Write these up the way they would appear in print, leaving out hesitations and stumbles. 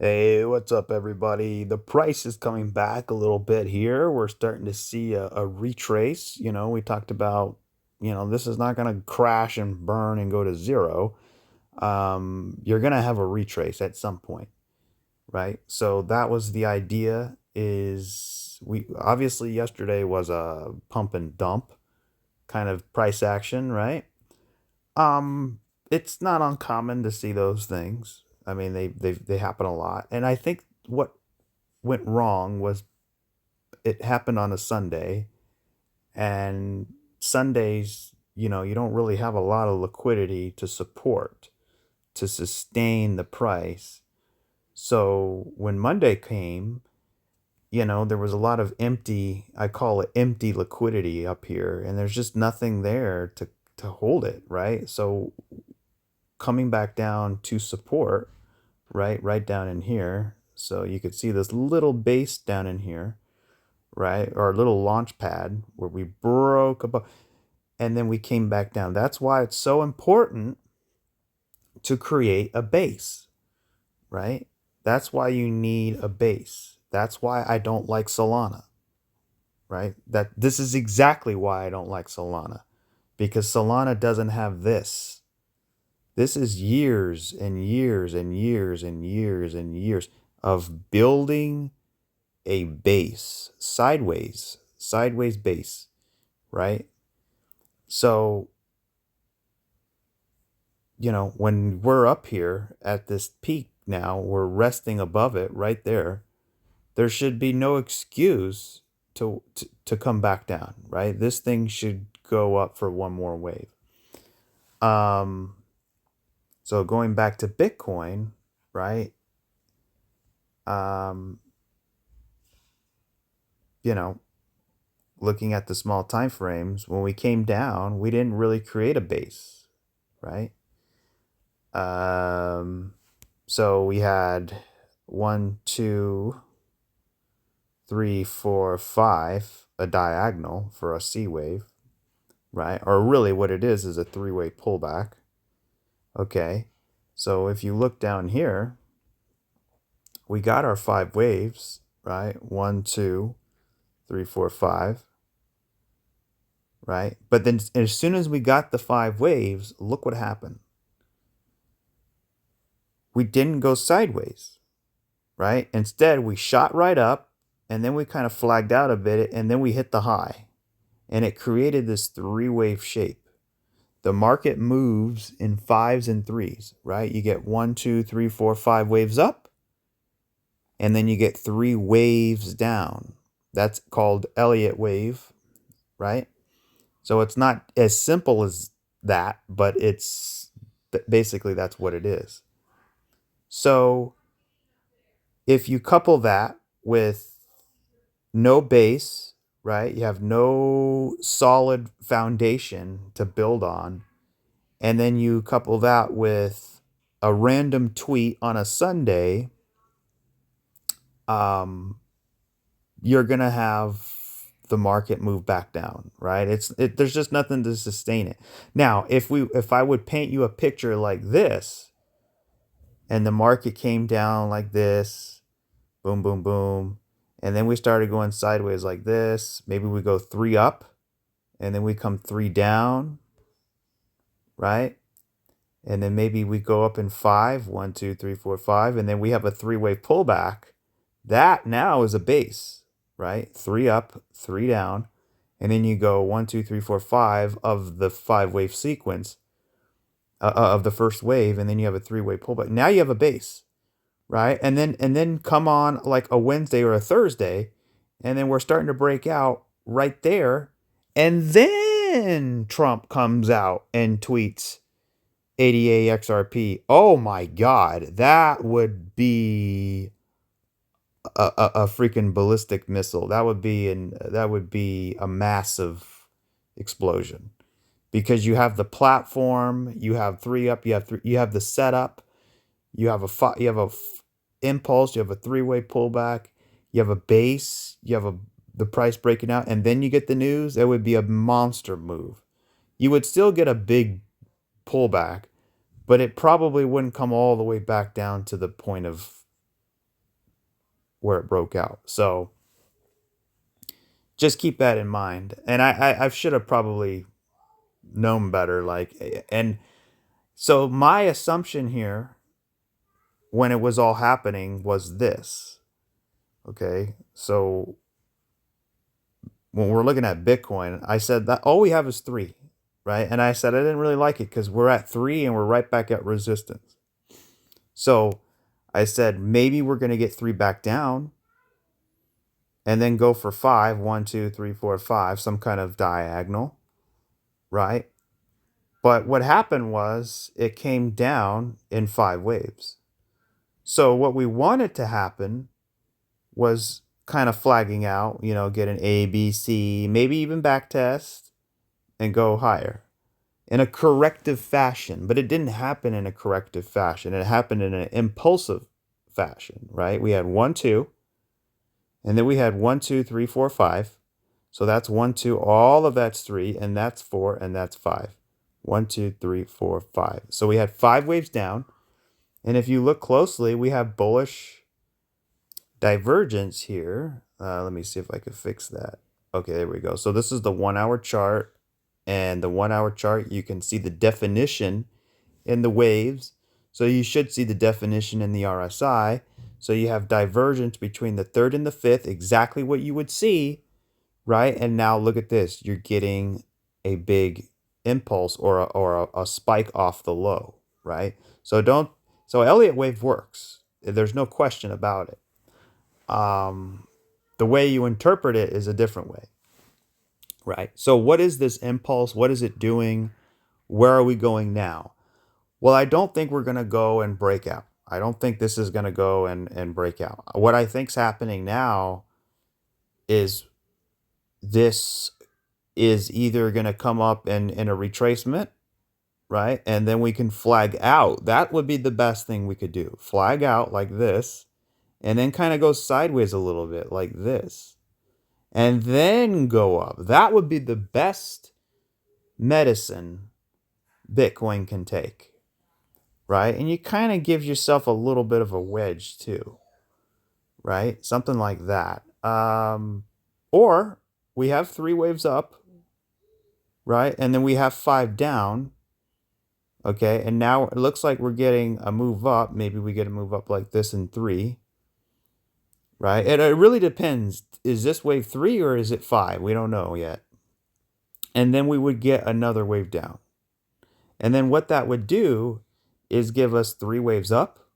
Hey, what's up, everybody? The price is coming back a little bit here. We're starting to see a retrace. We talked about, this is not going to crash and burn and go to zero. You're going to have a retrace at some point, right? So that was the idea is we obviously yesterday was a pump and dump kind of price action, right? Um, it's not uncommon to see those things. I mean, they happen a lot. And I think what went wrong was it happened on a Sunday, and Sundays, you don't really have a lot of liquidity to support, to sustain the price. So when Monday came, there was a lot of empty, I call it empty liquidity up here, and there's just nothing there to hold it, right? So coming back down to support, right down in here. So you could see this little base down in here, right? Or a little launch pad where we broke above and then we came back down. That's why it's so important to create a base, right? That's why you need a base. That's why I don't like Solana, right? That this is exactly why I don't like Solana, because Solana doesn't have this. This is years and years and years and years and years of building a base, sideways base, right? So, when we're up here at this peak now, we're resting above it right there. There should be no excuse to come back down, right? This thing should go up for one more wave. Um, so going back to Bitcoin, right? Um, you know, looking at the small time frames, when we came down, we didn't really create a base, right? So we had 1, 2, 3, 4, 5, a diagonal for a C wave, right? Or really what it is a three-way pullback. Okay. So if you look down here, we got our 5 waves, right? 1, 2, 3, 4, 5, right? But then as soon as we got the 5 waves, look what happened. We didn't go sideways, right? Instead, we shot right up and then we kind of flagged out a bit and then we hit the high and it created this three-wave shape. The market moves in fives and threes, right? You get 1, 2, 3, 4, 5 waves up and then you get 3 waves down. That's called Elliott wave, right? So it's not as simple as that, but it's basically that's what it is. So if you couple that with no base, right? You have no solid foundation to build on. And then you couple that with a random tweet on a Sunday, um, you're going to have the market move back down, right? There's just nothing to sustain it. Now, if I would paint you a picture like this and the market came down like this, boom, boom, boom, and then we started going sideways like this, maybe we go 3 up and then we come 3 down, right? And then maybe we go up in 5, 1, 2, 3, 4, 5, and then we have a 3-wave pullback. That now is a base, right? 3 up, 3 down, and then you go 1, 2, 3, 4, 5 of the 5-wave sequence of the first wave, and then you have a 3-wave pullback. Now you have a base, right? And then come on like a Wednesday or a Thursday, and then we're starting to break out right there, and then Trump comes out and tweets ADA XRP. Oh my God, that would be a freaking ballistic missile. That would be a massive explosion because you have the platform, you have 3 up, you have the setup, you have a impulse, you have a 3-way pullback, you have a base, you have the price breaking out, and then you get the news. It would be a monster move. You would still get a big pullback, but it probably wouldn't come all the way back down to the point of where it broke out. So just keep that in mind. And I should have probably known better. And so my assumption here when it was all happening was this. Okay. So when we're looking at Bitcoin, I said that all we have is 3, right? And I said I didn't really like it because we're at 3 and we're right back at resistance. So I said maybe we're going to get 3 back down and then go for 5, 1, 2, 3, 4, 5, some kind of diagonal, right? But what happened was it came down in 5 waves. So what we wanted to happen was kind of flagging out, get an A, B, C, maybe even backtest and go higher in a corrective fashion. But it didn't happen in a corrective fashion. It happened in an impulsive fashion, right? We had 1, 2, and then we had 1, 2, 3, 4, 5. So that's 1, 2, all of that's 3, and that's 4, and that's 5. 1, 2, 3, 4, 5. So we had 5 waves down. And if you look closely, we have bullish divergence here. Let me see if I can fix that. Okay, there we go. So this is the 1-hour chart. And the 1-hour chart, you can see the definition in the waves. So you should see the definition in the RSI. So you have divergence between the 3rd and the 5th, exactly what you would see, right? And now look at this. You're getting a big impulse or a spike off the low, right? So Elliott wave works. There's no question about it. The way you interpret it is a different way, right? So what is this impulse? What is it doing? Where are we going now? Well, I don't think we're going to go and break out. I don't think this is going to go and break out. What I think's happening now is this is either going to come up in a retracement, right? And then we can flag out. That would be the best thing we could do. Flag out like this, and then kind of go sideways a little bit like this, and then go up. That would be the best medicine Bitcoin can take, right? And you kind of give yourself a little bit of a wedge too, right? Something like that. Or we have 3 waves up, right? And then we have 5 down. Okay, and now it looks like we're getting a move up. Maybe we get a move up like this in 3, right? And it really depends. Is this wave 3 or is it 5? We don't know yet. And then we would get another wave down. And then what that would do is give us 3 waves up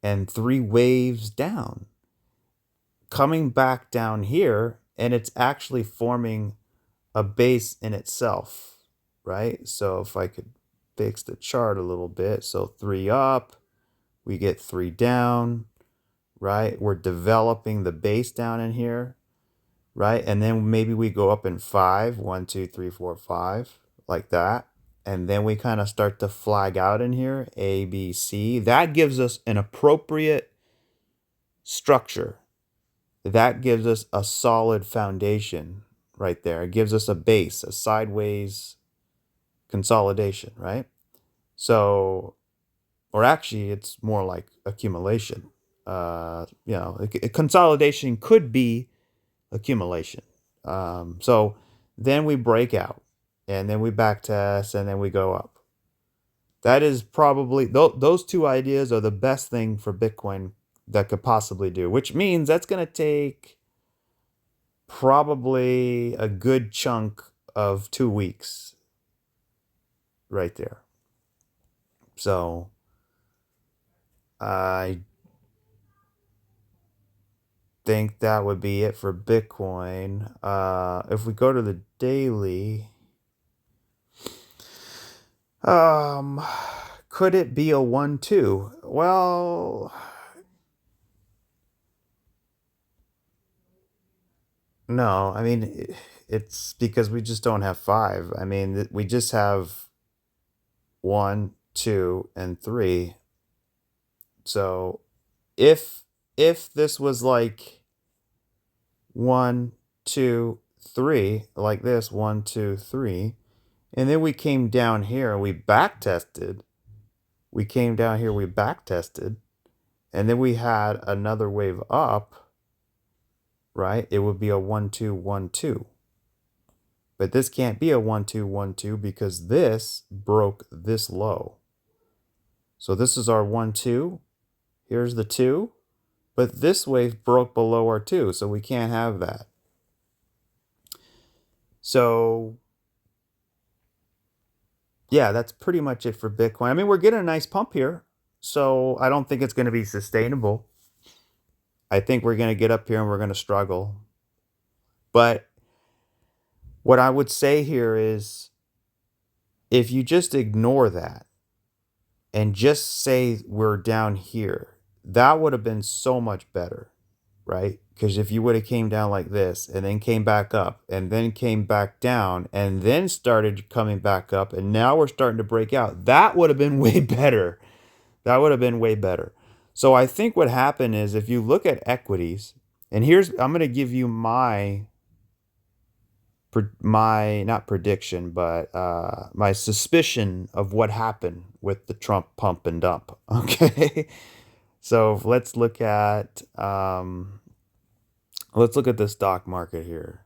and 3 waves down. Coming back down here, and it's actually forming a base in itself, right? So if I could fix the chart a little bit. So 3 up, we get 3 down, right? We're developing the base down in here, right? And then maybe we go up in 5, 1, 2, 3, 4, 5, like that. And then we kind of start to flag out in here, A, B, C. That gives us an appropriate structure. That gives us a solid foundation right there. It gives us a base, a sideways consolidation, right? So, or actually, it's more like accumulation. Consolidation could be accumulation. So then we break out, and then we backtest, and then we go up. That is probably, those 2 ideas are the best thing for Bitcoin that could possibly do, which means that's going to take probably a good chunk of 2 weeks right there. So I think that would be it for Bitcoin. If we go to the daily, could it be a 1-2? Well, no. I mean, it's because we just don't have 5. I mean, we just have 1, 2, and 3. So if this was like 1, 2, 3, like this, 1, 2, 3, and then we came down here and we backtested. We came down here, we backtested, and then we had another wave up. right? It would be a 1 2 1 2. But this can't be a 1 2 1 2 because this broke this low. So this is our 1 2. Here's the 2. But this wave broke below our 2, so we can't have that. So yeah, that's pretty much it for Bitcoin. I mean, we're getting a nice pump here, so I don't think it's going to be sustainable. I think we're going to get up here and we're going to struggle. But what I would say here is if you just ignore that and just say we're down here, that would have been so much better, right? Because if you would have came down like this and then came back up and then came back down and then started coming back up and now we're starting to break out, that would have been way better. That would have been way better. So I think what happened is if you look at equities, and I'm going to give you my not prediction, but my suspicion of what happened with the Trump pump and dump. Okay, so let's look at the stock market here.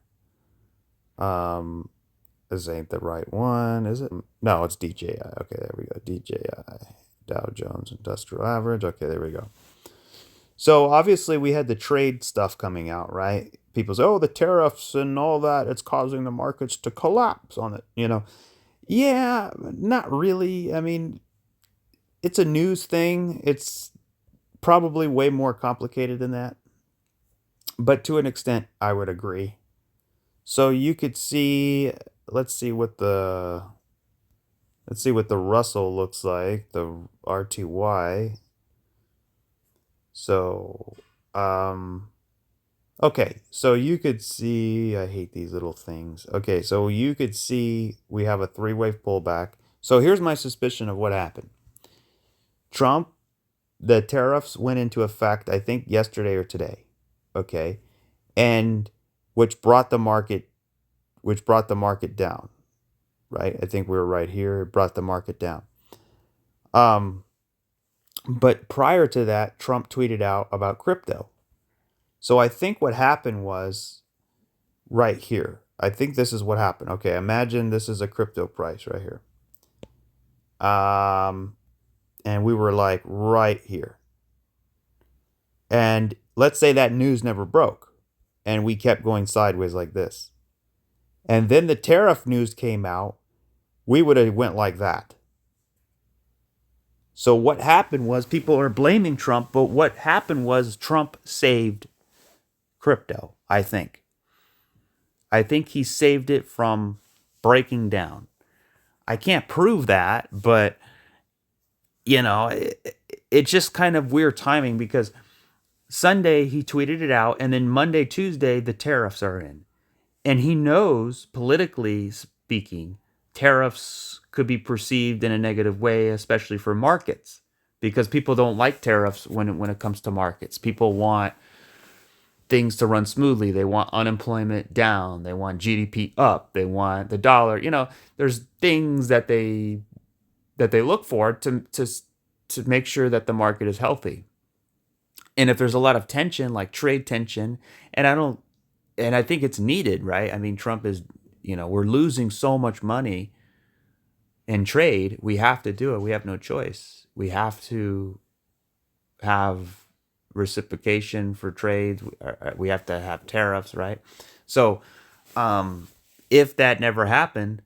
This ain't the right one, is it? No, it's DJI. Okay, there we go. DJI, Dow Jones Industrial Average. Okay, there we go. So obviously we had the trade stuff coming out, right? People say, oh, the tariffs and all that, it's causing the markets to collapse on it, Yeah, not really. I mean, it's a news thing. It's probably way more complicated than that. But to an extent, I would agree. So you could see, let's see what the Russell looks like, the RTY. So, okay, so you could see, I hate these little things. Okay, so you could see we have a 3-wave pullback. So here's my suspicion of what happened. Trump, the tariffs went into effect, I think yesterday or today. Okay, and which brought the market down, right? I think we were right here. It brought the market down. But prior to that, Trump tweeted out about crypto. So I think what happened was right here. I think this is what happened. Okay, imagine this is a crypto price right here. And we were like right here. And let's say that news never broke and we kept going sideways like this. And then the tariff news came out, we would have went like that. So what happened was people are blaming Trump, but what happened was Trump saved crypto, I think. I think he saved it from breaking down. I can't prove that, but it's just kind of weird timing because Sunday he tweeted it out and then Monday, Tuesday the tariffs are in. And he knows, politically speaking, tariffs could be perceived in a negative way, especially for markets, because people don't like tariffs when it comes to markets. People want things to run smoothly. They want unemployment down. They want GDP up. They want the dollar. There's things that they look for to make sure that the market is healthy. And if there's a lot of tension, like trade tension, and I think it's needed, right? I mean, Trump is, we're losing so much money in trade. We have to do it. We have no choice. We have to have reciprocation for trade. We have to have tariffs, right? So if that never happened,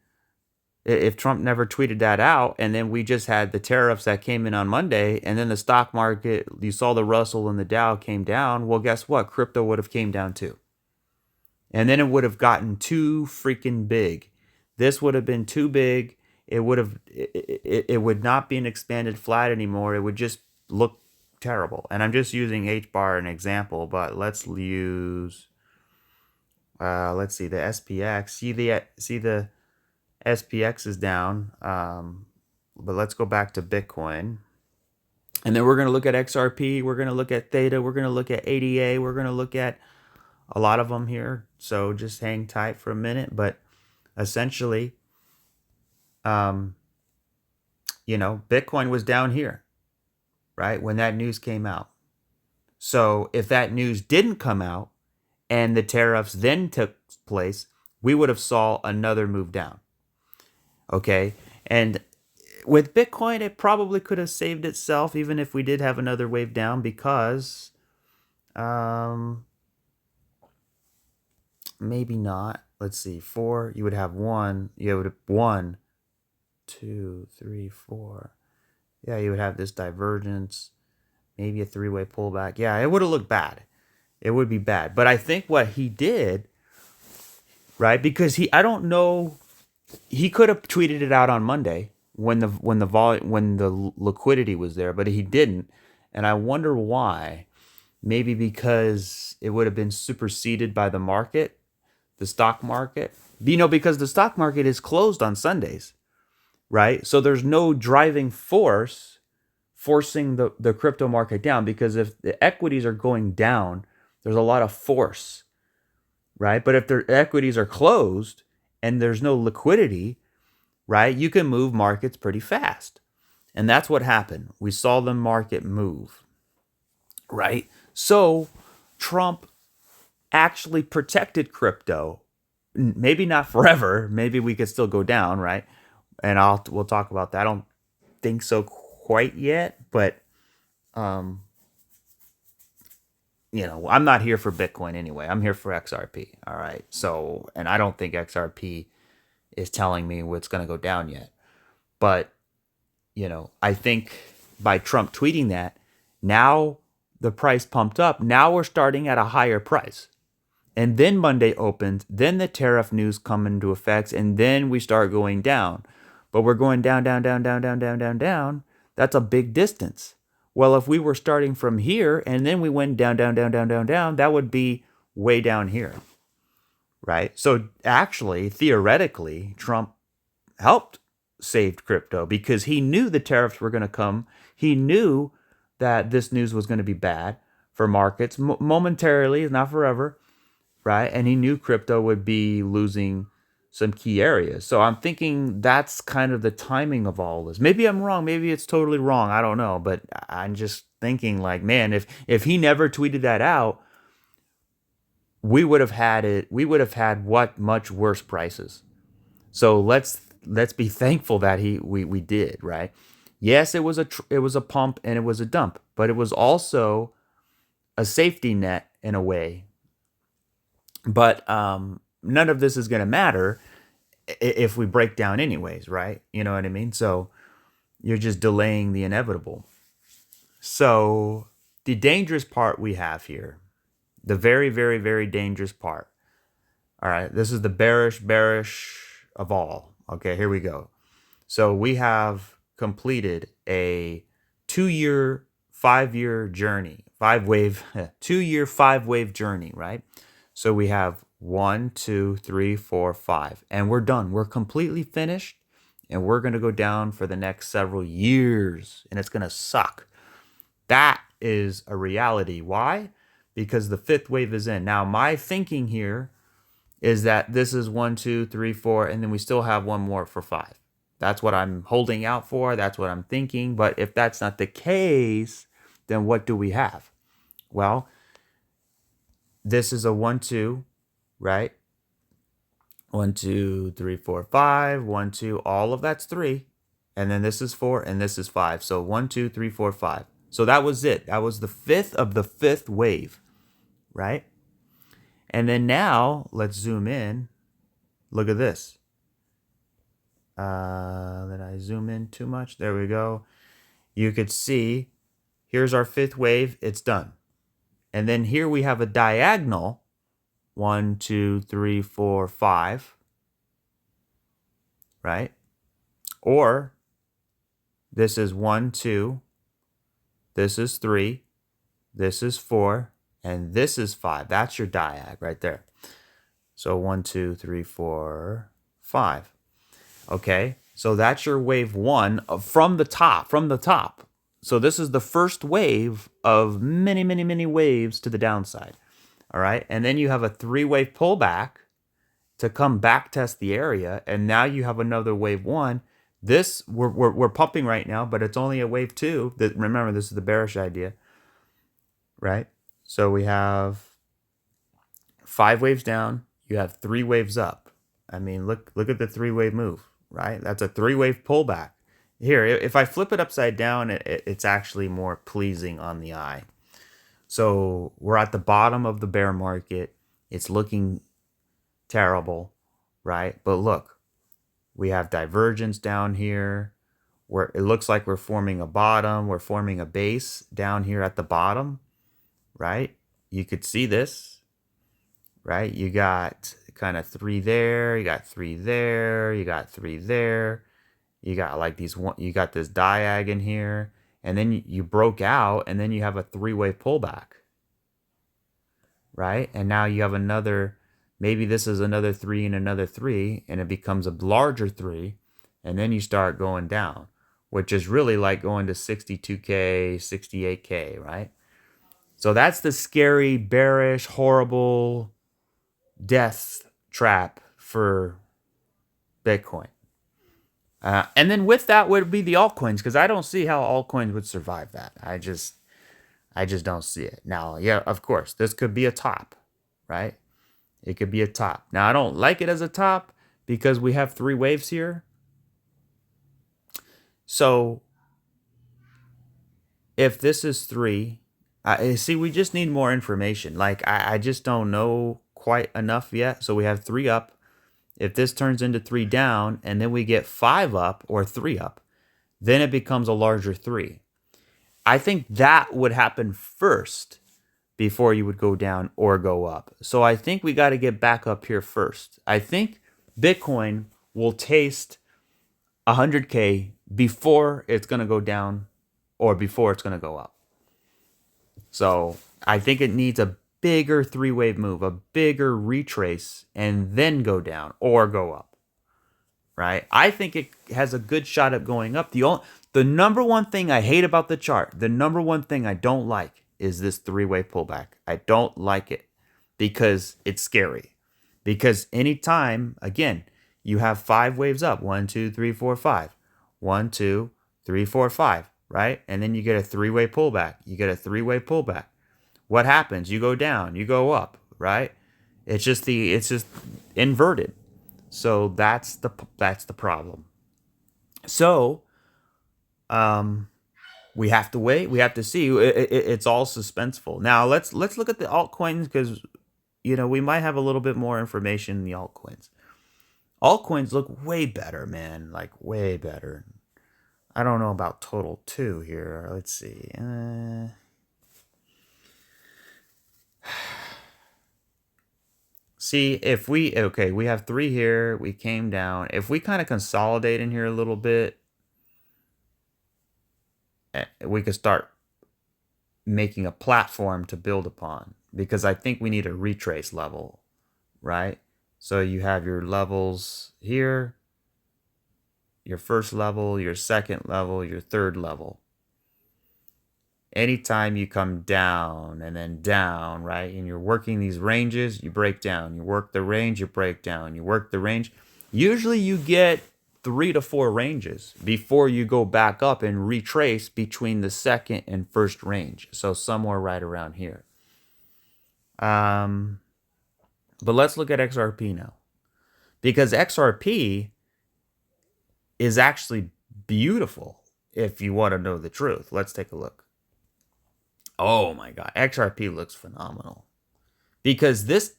if Trump never tweeted that out, and then we just had the tariffs that came in on Monday, and then the stock market, you saw the Russell and the Dow came down, well, guess what? Crypto would have came down too. And then it would have gotten too freaking big. This would have been too big. It would not be an expanded flat anymore. It would just look terrible. And I'm just using HBAR as an example, but let's use, let's see, the SPX. See the SPX is down. But let's go back to Bitcoin. And then we're going to look at XRP. We're going to look at THETA. We're going to look at ADA. We're going to look at a lot of them here. So just hang tight for a minute. But essentially, Bitcoin was down here, right? When that news came out. So if that news didn't come out and the tariffs then took place, we would have saw another move down. Okay. And with Bitcoin, it probably could have saved itself even if we did have another wave down, because maybe not. Let's see, 4, you would have 1, you would have 1, 2, 3, 4. Yeah, you would have this divergence, maybe a 3-way pullback. Yeah, it would have looked bad. It would be bad. But I think what he did, right? Because I don't know, he could have tweeted it out on Monday when the liquidity was there, but he didn't. And I wonder why. Maybe because it would have been superseded by the market, the stock market. Because the stock market is closed on Sundays, right? So there's no driving force forcing the crypto market down, because if the equities are going down, there's a lot of force, right? But if the equities are closed and there's no liquidity, right, you can move markets pretty fast. And that's what happened. We saw the market move, right? So Trump actually protected crypto. Maybe not forever. Maybe we could still go down, right? And we'll talk about that. I don't think so quite yet, but I'm not here for Bitcoin anyway. I'm here for XRP. All right. So, and I don't think XRP is telling me it's going to go down yet. But, I think by Trump tweeting that, now the price pumped up. Now we're starting at a higher price. And then Monday opens, then the tariff news come into effect, and then we start going down. But we're going down, down, down, down, down, down, down, down. That's a big distance. Well, if we were starting from here and then we went down, down, down, down, down, down, that would be way down here, right? So actually, theoretically, Trump helped save crypto because he knew the tariffs were going to come. He knew that this news was going to be bad for markets momentarily, not forever, right? And he knew crypto would be losing some key areas. So I'm thinking that's kind of the timing of all this. Maybe I'm wrong. Maybe it's totally wrong. I don't know. But I'm just thinking like, man, if he never tweeted that out, we would have had it. We would have had much worse prices. So let's be thankful that we did, right? Yes, it was a pump and it was a dump, but it was also a safety net in a way. But none of this is going to matter if we break down anyways, right? You know what I mean? So you're just delaying the inevitable. So the dangerous part we have here, the very, very, very dangerous part. All right, this is the bearish of all. Okay, here we go. So we have completed a 2-year, 5-year journey, 2-year, 5-wave journey, right? So we have 1, 2, 3, 4, 5, and we're done. We're completely finished, and we're going to go down for the next several years, and it's going to suck. That is a reality. Why? Because the 5th wave is in. Now, my thinking here is that this is 1, 2, 3, 4, and then we still have one more for 5. That's what I'm holding out for. That's what I'm thinking. But if that's not the case, then what do we have? Well, this is a 1, 2, right? 1, 2, 3, 4, 5, 1, 2, all of that's 3. And then this is 4 and this is 5. So 1, 2, 3, 4, 5. So that was it. That was the 5th of the 5th wave, right? And then now let's zoom in. Look at this. Did I zoom in too much? There we go. You could see, here's our 5th wave. It's done. And then here we have a diagonal. 1, 2, 3, 4, 5. Right? Or this is 1, 2. This is 3. This is 4. And this is 5. That's your diag right there. So 1, 2, 3, 4, 5. Okay, so that's your wave 1 from the top. So this is the first wave of many, many, many waves to the downside. All right, and then you have a 3-wave pullback to come back test the area, and now you have another wave 1. This we're pumping right now, but it's only a wave 2. Remember, this is the bearish idea, right? So we have 5 waves down, you have 3 waves up. I mean, look at the 3-wave move, right? That's a 3-wave pullback. Here, if I flip it upside down, it's actually more pleasing on the eye. So we're at the bottom of the bear market. It's looking terrible, right? But look, we have divergence down here where it looks like we're forming a bottom. We're forming a base down here at the bottom, right? You could see this, right? You got kind of 3 there. You got 3 there. You got 3 there. You got like these one. You got this diag in here, and then you broke out, and then you have a 3-wave pullback, right? And now you have another. Maybe this is another 3 and another 3, and it becomes a larger 3, and then you start going down, which is really like going to 62K, 68K, right? So that's the scary, bearish, horrible death trap for Bitcoin. And then with that would be the altcoins, because I don't see how altcoins would survive that. I just don't see it. Now, yeah, of course, this could be a top, right? It could be a top. Now, I don't like it as a top because we have 3 waves here. So if this is 3, see, we just need more information. Like, I just don't know quite enough yet. So we have 3 up. If this turns into 3 down and then we get 5 up or 3 up, then it becomes a larger 3. I think that would happen first before you would go down or go up. So I think we got to get back up here first. I think Bitcoin will taste 100K before it's going to go down or before it's going to go up. So I think it needs a bigger 3-wave move, a bigger retrace, and then go down or go up, right? I think it has a good shot at going up. The number one thing I hate about the chart, the number one thing I don't like is this 3-wave pullback. I don't like it because it's scary. Because anytime, again, you have 5 waves up, 1, 2, 3, 4, 5, 1, 2, 3, 4, 5, right? And then you get a 3-wave pullback. You get a 3-wave pullback. What happens? You go down, you go up, right? It's just inverted. So that's the problem. So we have to wait. We have to see. It's all suspenseful. Now let's look at the altcoins because we might have a little bit more information in the altcoins. Altcoins look way better, man. Like way better. I don't know about total 2 here. Let's see. See, if we have 3 here, we came down. If we kind of consolidate in here a little bit, we could start making a platform to build upon, because I think we need a retrace level, right? So you have your levels here, your first level, your second level, your third level. Anytime you come down and then down, right, and you're working these ranges, you break down. You work the range, you break down. You work the range. Usually you get 3 to 4 ranges before you go back up and retrace between the second and first range. So somewhere right around here. But let's look at XRP now. Because XRP is actually beautiful if you want to know the truth. Let's take a look. Oh my God, XRP looks phenomenal. Because this,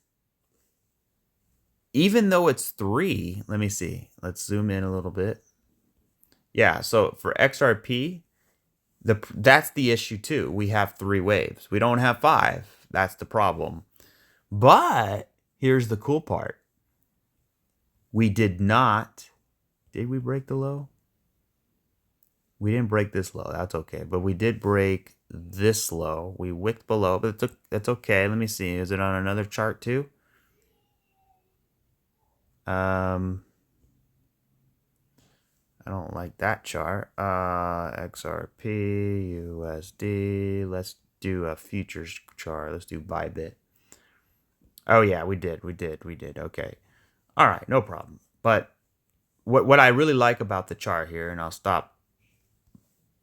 even though it's 3, let me see. Let's zoom in a little bit. Yeah, so for XRP, that's the issue too. We have 3 waves. We don't have 5. That's the problem. But here's the cool part. We did not. Did we break the low? We didn't break this low. That's okay. But we did break this low. We wicked below, but that's okay. Let me see. Is it on another chart too? I don't like that chart. XRP, USD. Let's do a futures chart. Let's do Bybit. Oh yeah, we did. Okay. All right, no problem. But what I really like about the chart here, and I'll stop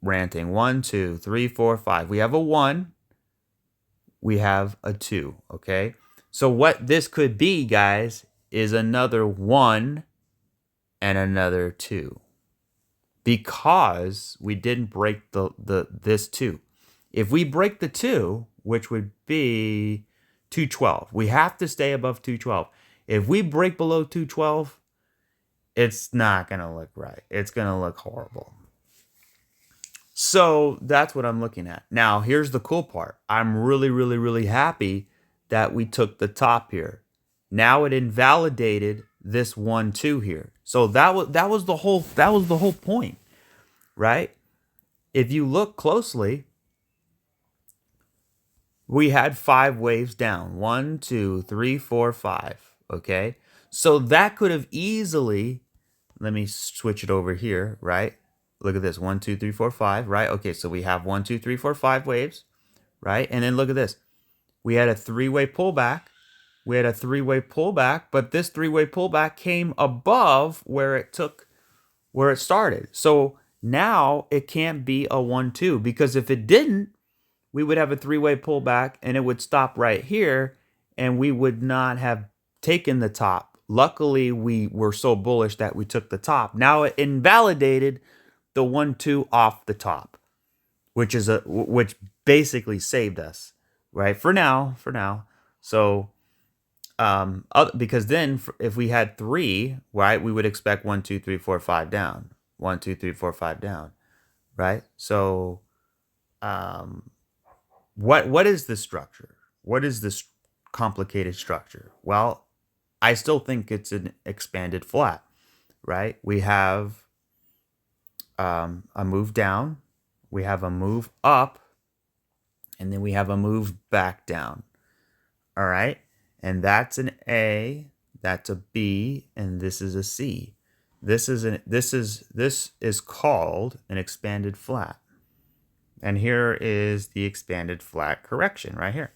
ranting. 1, 2, 3, 4, 5. We have a 1. We have a 2. Okay. So what this could be, guys, is another 1 and another 2, because we didn't break this 2. If we break the 2, which would be 212, we have to stay above 212. If we break below 212, it's not going to look right. It's going to look horrible. So that's what I'm looking at. Now, here's the cool part. I'm really, really, really happy that we took the top here. Now it invalidated this 1, 2 here. So that was the whole point, right? If you look closely, we had 5 waves down. 1, 2, 3, 4, 5. Okay. So that could have easily, let me switch it over here, right? Look at this. 1, 2, 3, 4, 5, right? Okay, so we have 1, 2, 3, 4, 5 waves, right? And then look at this. We had a 3-way pullback. We had a 3-way pullback, but this 3-way pullback came above where it started. So now it can't be a 1, 2, because if it didn't, we would have a 3-way pullback and it would stop right here and we would not have taken the top. Luckily, we were so bullish that we took the top. Now it invalidated the 1, 2 off the top, which basically saved us, right? For now. So because then if we had 3, right, we would expect 1, 2, 3, 4, 5 down. 1, 2, 3, 4, 5 down, right? So what is this structure? What is this complicated structure? Well, I still think it's an expanded flat, right? We have a move down, we have a move up, and then we have a move back down. All right? And that's an A, that's a B, and this is a C. This is called an expanded flat. And here is the expanded flat correction right here.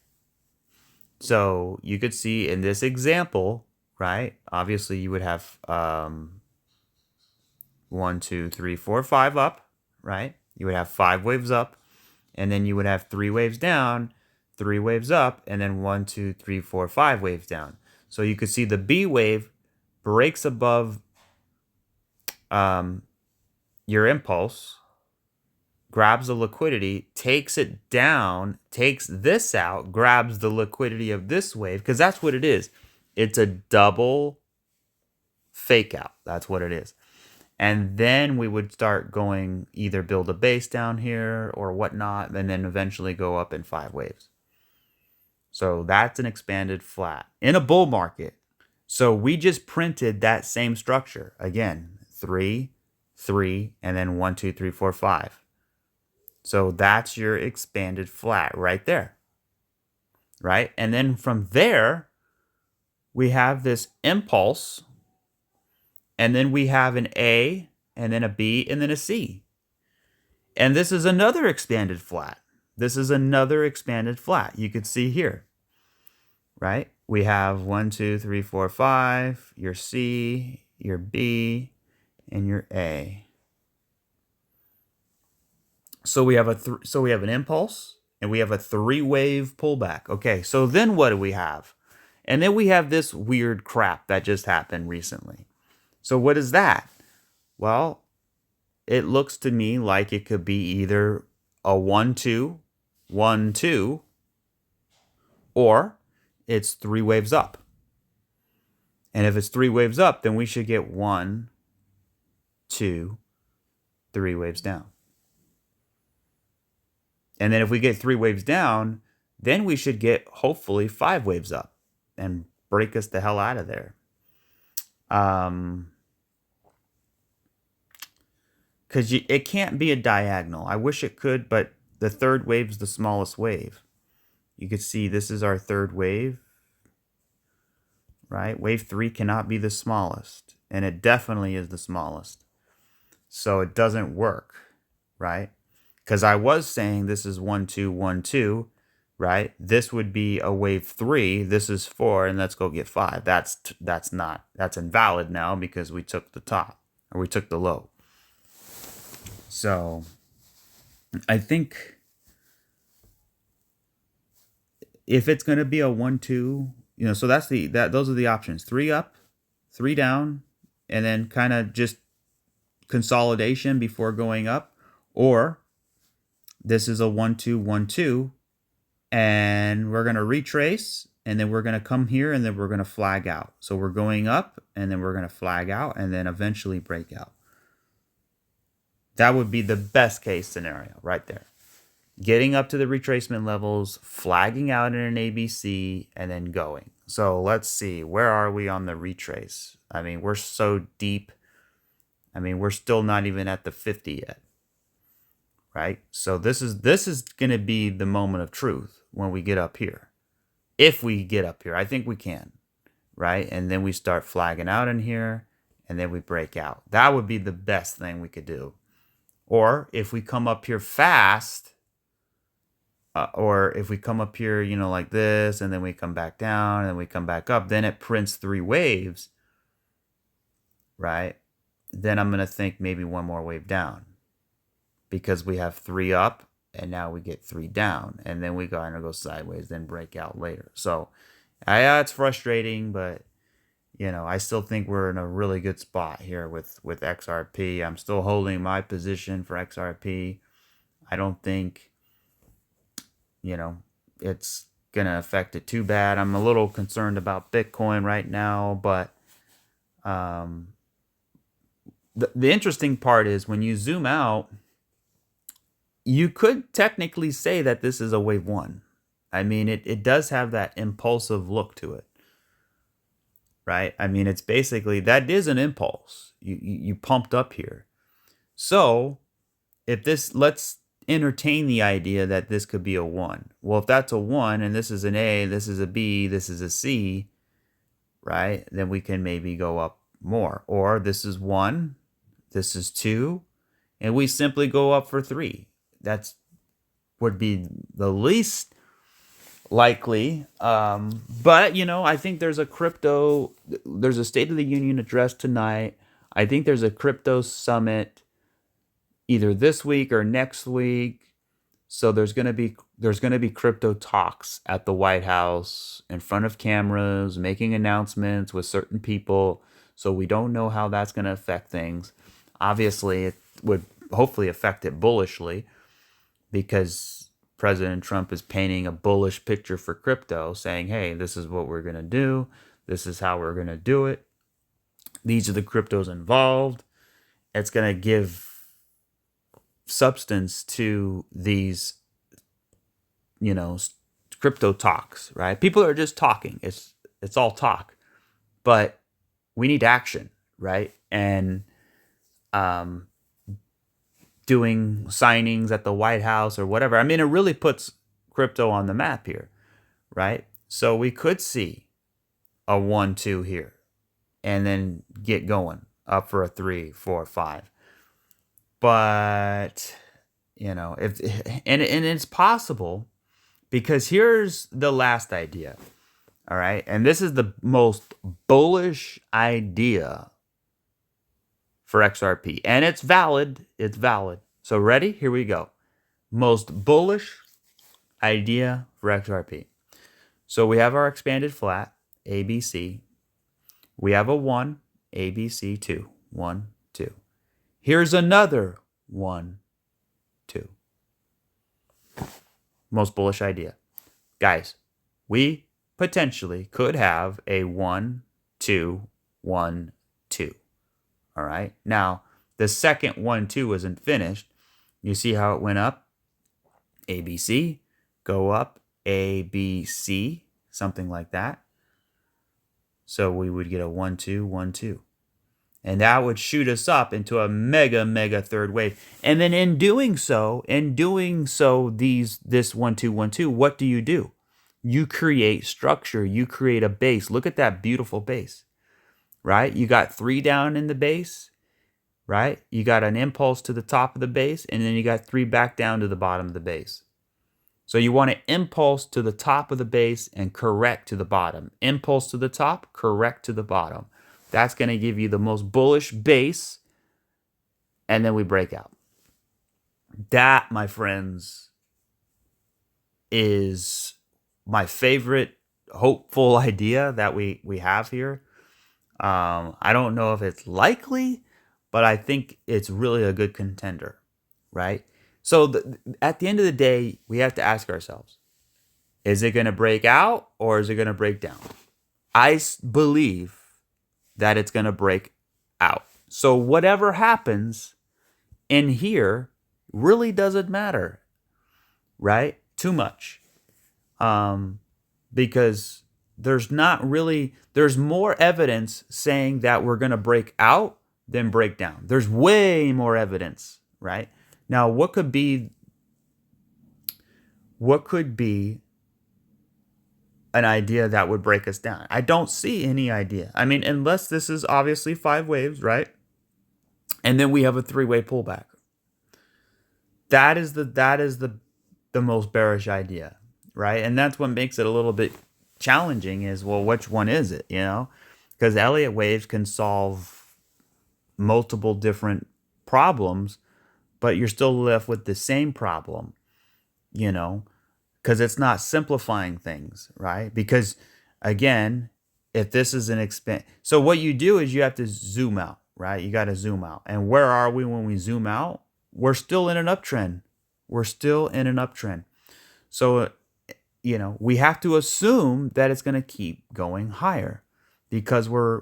So you could see in this example, right? Obviously, you would have 1, 2, 3, 4, 5 up, right? You would have 5 waves up, and then you would have 3 waves down, 3 waves up, and then 1, 2, 3, 4, 5 waves down. So you could see the B wave breaks above your impulse, grabs the liquidity, takes it down, takes this out, grabs the liquidity of this wave, because that's what it is. It's a double fake out. That's what it is. And then we would start going, either build a base down here or whatnot, and then eventually go up in 5 waves. So that's an expanded flat in a bull market. So we just printed that same structure again, 3, 3, and then 1, 2, 3, 4, 5. So that's your expanded flat right there, right? And then from there, we have this impulse, and then we have an A, and then a B, and then a C. And this is another expanded flat. This is another expanded flat. You could see here, right? We have 1, 2, 3, 4, 5, your C, your B, and your A. So we have an impulse, and we have a 3-wave pullback. Okay, so then what do we have? And then we have this weird crap that just happened recently. So what is that? Well, it looks to me like it could be either a 1, 2, 1, 2, or it's 3 waves up. And if it's 3 waves up, then we should get 1, 2, 3 waves down. And then if we get 3 waves down, then we should get hopefully 5 waves up and break us the hell out of there. Because it can't be a diagonal. I wish it could, but the third wave is the smallest wave. You could see this is our third wave, right? Wave 3 cannot be the smallest, and it definitely is the smallest. So it doesn't work, right? Because I was saying this is 1, 2, 1, 2, right? This would be a wave 3. This is 4, and let's go get 5. That's invalid now because we took the top, or we took the low. So I think if it's going to be a 1, 2, So that's those are the options: 3 up, 3 down, and then kind of just consolidation before going up, or this is a 1-2-1-2, and we're going to retrace, and then we're going to come here, and then we're going to flag out. So we're going up, and then we're going to flag out, and then eventually break out. That would be the best case scenario right there. Getting up to the retracement levels, flagging out in an ABC, and then going. So let's see, where are we on the retrace? I mean, we're so deep. I mean, we're still not even at the 50 yet, right? So this is going to be the moment of truth when we get up here. If we get up here, I think we can, right? And then we start flagging out in here, and then we break out. That would be the best thing we could do. Or if we come up here fast, or if we come up here, like this, and then we come back down, and then we come back up, then it prints 3 waves, right? Then I'm going to think maybe one more wave down, because we have 3 up, and now we get 3 down, and then we go sideways, then break out later. So, it's frustrating, but I still think we're in a really good spot here with XRP. I'm still holding my position for XRP. I don't think, it's going to affect it too bad. I'm a little concerned about Bitcoin right now, but the interesting part is when you zoom out, you could technically say that this is a wave 1. I mean, it does have that impulsive look to it, right? I mean, it's basically, that is an impulse. You pumped up here. So let's entertain the idea that this could be a 1. Well, if that's a 1 and this is an A, this is a B, this is a C, right? Then we can maybe go up more. Or this is 1, this is 2, and we simply go up for 3. That's would be the least likely. But, I think there's a State of the Union address tonight. I think there's a crypto summit either this week or next week. So there's going to be crypto talks at the White House in front of cameras, making announcements with certain people. So we don't know how that's going to affect things. Obviously, it would hopefully affect it bullishly, because President Trump is painting a bullish picture for crypto, saying, hey, this is what we're going to do. This is how we're going to do it. These are the cryptos involved. It's going to give substance to these, crypto talks, right? People are just talking. It's all talk. But we need action, right? And doing signings at the White House or whatever. I mean, it really puts crypto on the map here, right? So we could see a 1-2 here, and then get going up for a 3, 4, 5. But if and it's possible, because here's the last idea. All right, and this is the most bullish idea for XRP, and it's valid. It's valid. So ready? Here we go. Most bullish idea for XRP. So we have our expanded flat, ABC. We have a 1, ABC 2, 1, 2. Here's another 1, 2. Most bullish idea. Guys, we potentially could have a 1, 2, 1, 2. All right. Now, the second 1, 2 isn't finished. You see how it went up? ABC, go up, ABC, something like that. So we would get a 1, 2, 1, 2. And that would shoot us up into a mega third wave. And then in doing so, this 1, 2, 1, 2, what do? You create structure. You create a base. Look at that beautiful base, right? You got 3 down in the base, right? You got an impulse to the top of the base, and then you got 3 back down to the bottom of the base. So you want to impulse to the top of the base and correct to the bottom. Impulse to the top, correct to the bottom. That's going to give you the most bullish base, and then we break out. That, my friends, is my favorite hopeful idea that we have here. I don't know if it's likely, but I think it's really a good contender, right? So at the end of the day, we have to ask ourselves, is it going to break out or is it going to break down? Believe that it's going to break out. So whatever happens in here really doesn't matter, right? Too much. Because there's more evidence saying that we're going to break out than break down. There's way more evidence, right? Now, what could be an idea that would break us down? I don't see any idea. I mean, unless this is obviously 5 waves, right? And then we have a 3-way pullback. That is the most bearish idea, right? And that's what makes it a little bit challenging is, well, which one is it, because Elliott waves can solve multiple different problems, but you're still left with the same problem, you know because it's not simplifying things, right? Because again, if this is an expand, so what you do is you have to zoom out, right? You got to zoom out. And where are we when we zoom out? We're still in an uptrend. We're still in an uptrend. So, we have to assume that it's going to keep going higher because we're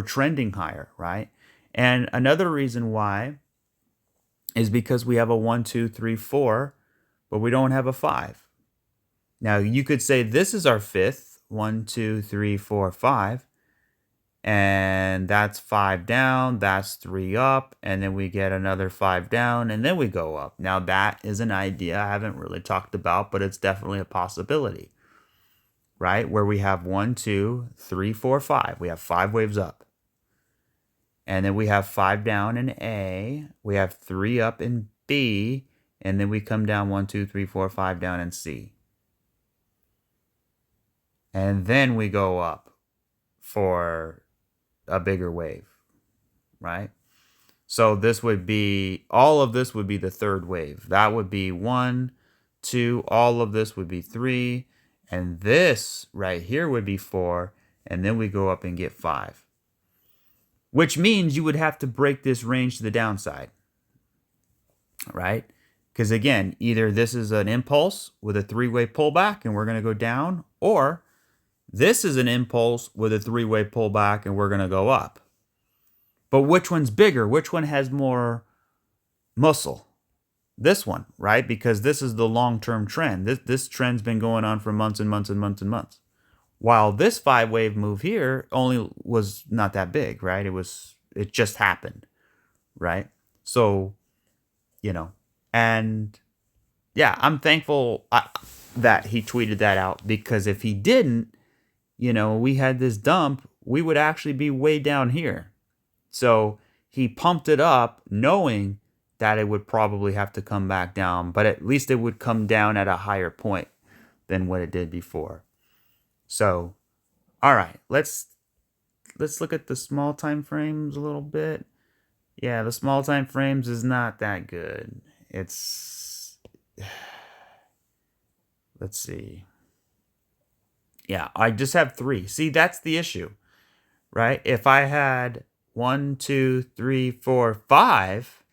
trending higher, right? And another reason why is because we have a 1, 2, 3, 4, but we don't have a 5. Now you could say this is our fifth, 1, 2, 3, 4, 5, and that's 5 down, that's 3 up, and then we get another 5 down, and then we go up. Now that is an idea I haven't really talked about, but it's definitely a possibility, right? Where we have 1, 2, 3, 4, 5. We have 5 waves up. And then we have 5 down in A, we have 3 up in B, and then we come down 1, 2, 3, 4, 5 down in C. And then we go up for a bigger wave, right? So all of this would be the third wave. That would be 1, 2, all of this would be 3, and this right here would be 4, and then we go up and get 5. Which means you would have to break this range to the downside, right? Because again, either this is an impulse with a 3-way pullback and we're going to go down, or this is an impulse with a 3-way pullback and we're going to go up. But which one's bigger? Which one has more muscle? This one, right? Because this is the long-term trend. This trend's been going on for months and months and months and months. While this 5-wave move here only was not that big, right? It just happened, right? So, and yeah, I'm thankful that he tweeted that out, because if he didn't, we had this dump, we would actually be way down here. So he pumped it up knowing that it would probably have to come back down, but at least it would come down at a higher point than what it did before. So, all right, let's look at the small time frames a little bit. Yeah, the small time frames is not that good. Let's see. Yeah, I just have 3. See, that's the issue, right? If I had 1, 2, 3, 4, 5,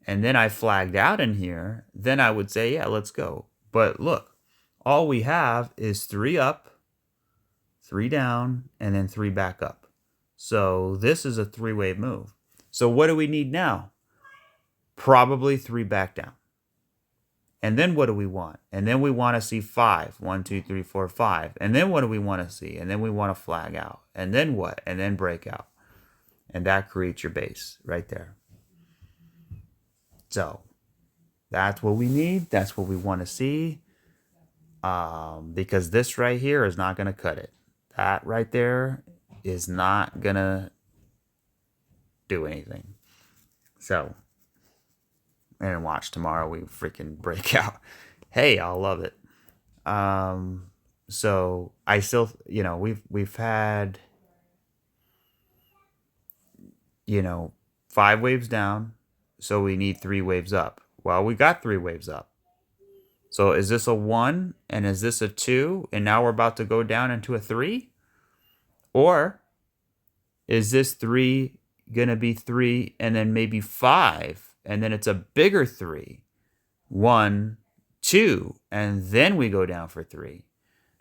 and then I flagged out in here, then I would say, yeah, let's go. But look, all we have is 3 up, 3 down, and then 3 back up. So this is a 3-wave move. So what do we need now? Probably 3 back down. And then what do we want? And then we want to see 5. 1, 2, 3, 4, 5. And then what do we want to see? And then we want to flag out. And then what? And then break out. And that creates your base right there. So that's what we need. That's what we want to see. Because this right here is not going to cut it. That right there is not going to do anything. So, and watch tomorrow we freaking break out. Hey, I'll love it. So I still, we've had, 5 waves down, so we need 3 waves up. Well, we got 3 waves up. So is this a 1 and is this a 2 and now we're about to go down into a 3? Or is this 3 going to be 3 and then maybe 5 and then it's a bigger 3? 1, 2, and then we go down for 3.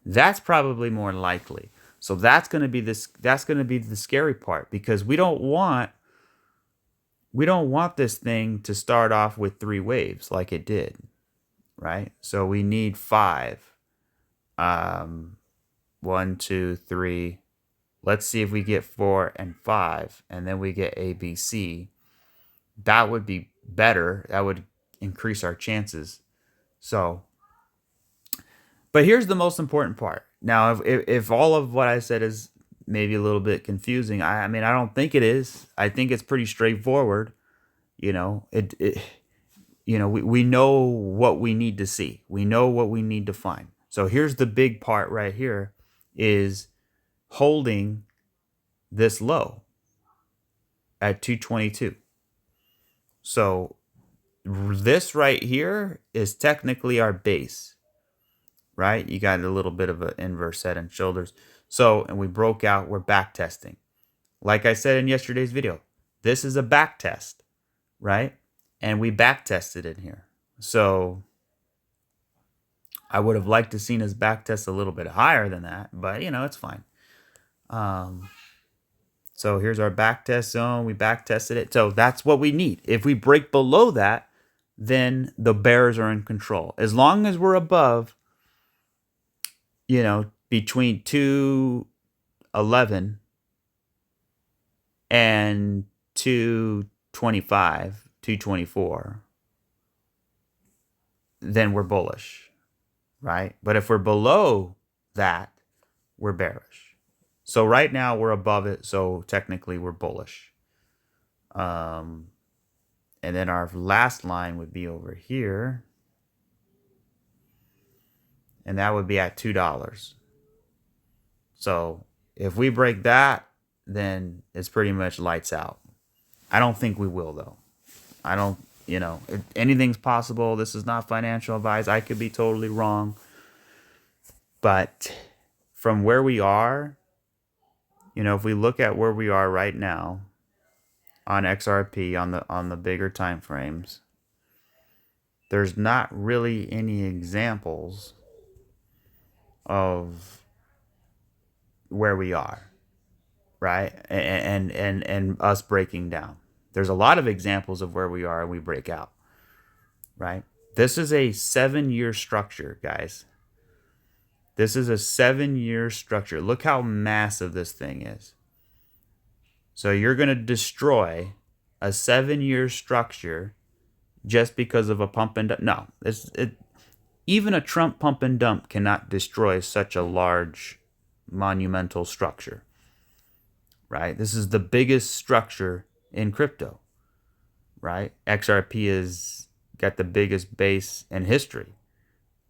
That's probably more likely. So that's going to be the scary part, because we don't want this thing to start off with 3 waves like it did, right? So we need 5. 1, 2, 3. Let's see if we get 4 and 5, and then we get A, B, C. That would be better. That would increase our chances. So, but here's the most important part. Now, if all of what I said is maybe a little bit confusing, I mean, I don't think it is. I think it's pretty straightforward. You know, we know what we need to see. We know what we need to find. So here's the big part right here, is holding this low at 222. So this right here is technically our base, right? You got a little bit of an inverse head and shoulders. So, and we broke out, we're back testing. Like I said in yesterday's video, this is a back test, right? And we back tested in here. So I would have liked to seen us back test a little bit higher than that, but it's fine. So here's our back test zone. We back tested it. So that's what we need. If we break below that, then the bears are in control. As long as we're above, between 211 and 225, 224, then we're bullish, right? But if we're below that, we're bearish. So right now we're above it, so technically we're bullish. And then our last line would be over here, and that would be at $2. So if we break that, then it's pretty much lights out. I don't think we will, though. I don't, anything's possible. This is not financial advice. I could be totally wrong. But from where we are, if we look at where we are right now on XRP, on the bigger time frames, there's not really any examples of where we are, right? And us breaking down. There's a lot of examples of where we are and we break out, right? This is a 7-year structure, guys. This is a 7-year structure. Look how massive this thing is. So you're going to destroy a 7-year structure just because of a pump and dump? No, even a Trump pump and dump cannot destroy such a large monumental structure, right? This is the biggest structure in crypto, right? XRP has got the biggest base in history,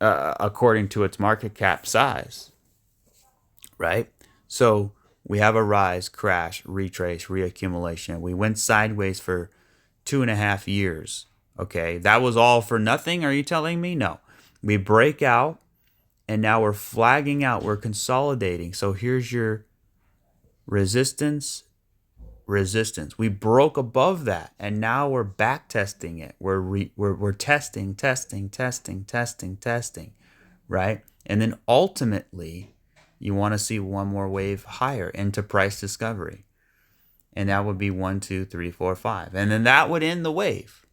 according to its market cap size, right? So we have a rise, crash, retrace, reaccumulation. We went sideways for 2.5 years. Okay, that was all for nothing? Are you telling me? No. We break out, and now we're flagging out. We're consolidating. So here's your resistance, resistance. We broke above that, and now we're back testing it. We're testing, right? And then ultimately, you want to see one more wave higher into price discovery, and that would be 1, 2, 3, 4, 5, and then that would end the wave,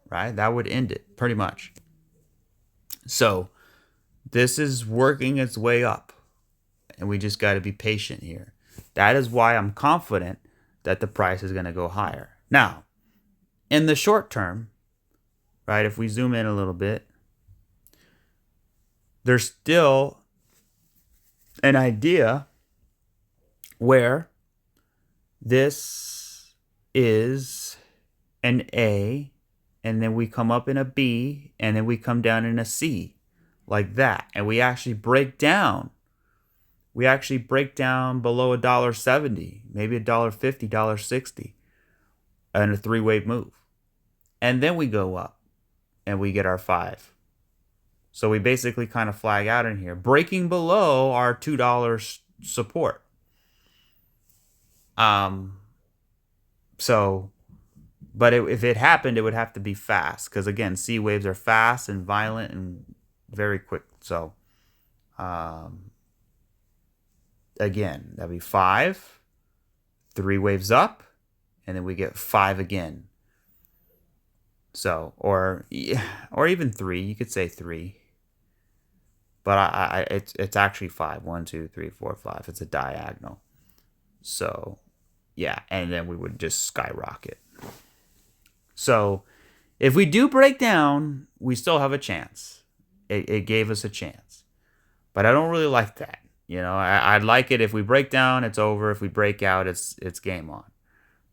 right? That would end it pretty much. So this is working its way up, and we just got to be patient here. That is why I'm confident that the price is going to go higher. Now, in the short term, right, if we zoom in a little bit, there's still an idea where this is an A, and then we come up in a B, and then we come down in a C, like that. And we actually break down. We actually break down below $1.70, maybe $1.50, $1.60, and a 3-wave move. And then we go up, and we get our 5. So we basically kind of flag out in here, breaking below our $2 support. So, but if it happened, it would have to be fast, because again, C waves are fast and violent and very quick. So, again, that'd be 5, 3 waves up, and then we get 5 again. So, or even 3, you could say 3. But it's actually 5. 1, 2, 3, 4, 5. It's a diagonal. So, yeah, and then we would just skyrocket. So, if we do break down, we still have a chance. It gave us a chance. But I don't really like that. You know, I'd like it if we break down, it's over. If we break out, it's game on.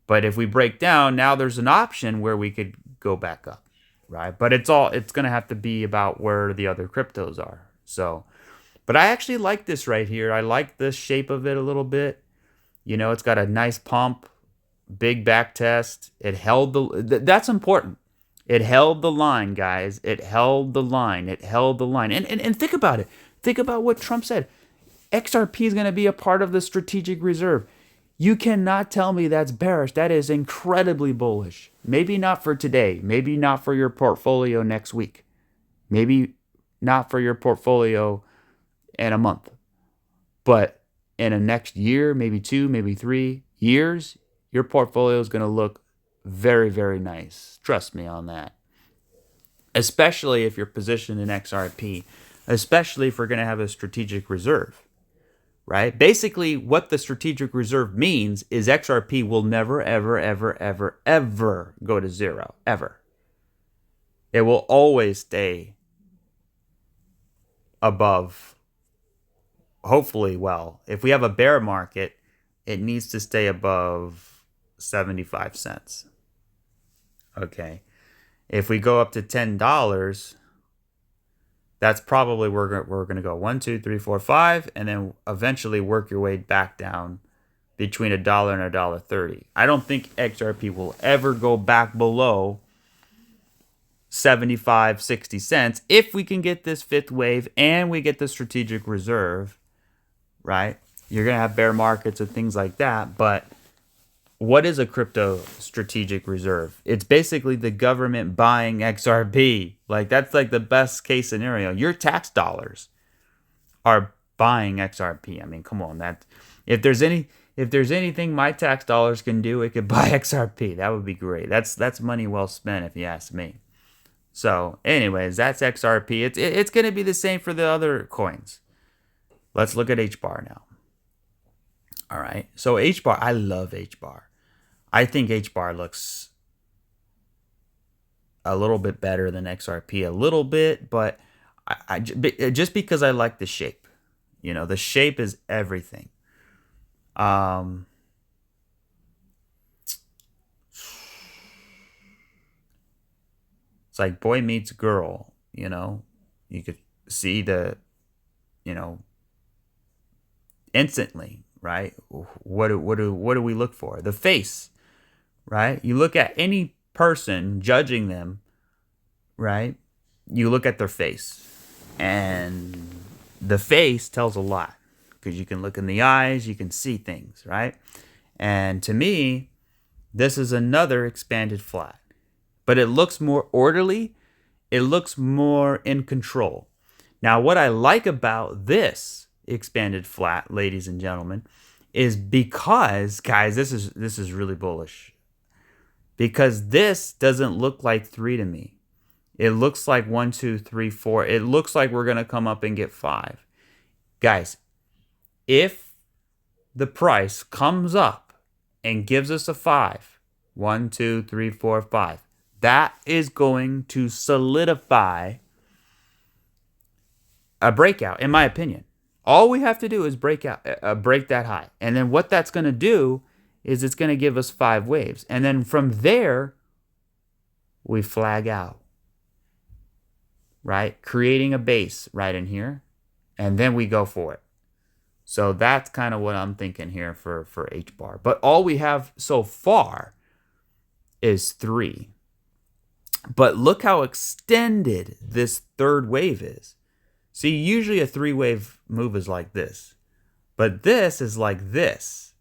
But if we break down, now there's an option where we could go back up, right? But it's going to have to be about where the other cryptos are. So, but I actually like this right here. I like the shape of it a little bit. You know, it's got a nice pump, big back test. It held that's important. It held the line, guys. It held the line. It held the line. And think about it. Think about what Trump said. XRP is going to be a part of the strategic reserve. You cannot tell me that's bearish. That is incredibly bullish. Maybe not for today. Maybe not for your portfolio next week. Maybe not for your portfolio in a month. But in a next year, maybe 2, maybe 3 years, your portfolio is going to look very, very nice. Trust me on that. Especially if you're positioned in XRP. Especially if we're going to have a strategic reserve. Right? Basically, what the strategic reserve means is XRP will never, ever, ever, ever, ever go to 0. Ever. It will always stay above. Hopefully, well, if we have a bear market, it needs to stay above 75 cents. Okay. If we go up to $10, that's probably where we're going to go 1, 2, 3, 4, 5, and then eventually work your way back down between $1 and $1.30. I don't think XRP will ever go back below 75, 60 cents if we can get this 5th wave and we get the strategic reserve, right? You're going to have bear markets and things like that, but what is a crypto strategic reserve? It's basically the government buying XRP. Like, that's like the best case scenario. Your tax dollars are buying XRP. I mean, come on, that if there's anything my tax dollars can do, it could buy XRP. That would be great. That's money well spent if you ask me. So, anyways, that's XRP. It's going to be the same for the other coins. Let's look at HBAR now. All right. So HBAR, I love HBAR. I think HBAR looks a little bit better than XRP, a little bit, but I just because I like the shape. You know, the shape is everything. It's like boy meets girl, you know. You could see instantly, right? What do we look for? The face, right? You look at any person, judging them, right? You look at their face, and the face tells a lot because you can look in the eyes, you can see things, right? And to me, this is another expanded flat, but it looks more orderly. It looks more in control. Now, what I like about this expanded flat, ladies and gentlemen, is because, guys, this is really bullish. Because this doesn't look like 3 to me. It looks like 1, 2, 3, 4. It looks like we're going to come up and get 5. Guys, if the price comes up and gives us a 5, 1, 2, 3, 4, 5, that is going to solidify a breakout, in my opinion. All we have to do is break that high. And then what that's going to do is it's going to give us 5 waves. And then from there, we flag out, right? Creating a base right in here. And then we go for it. So that's kind of what I'm thinking here for HBAR. But all we have so far is 3. But look how extended this 3rd wave is. See, usually a three-wave move is like this, but this is like this,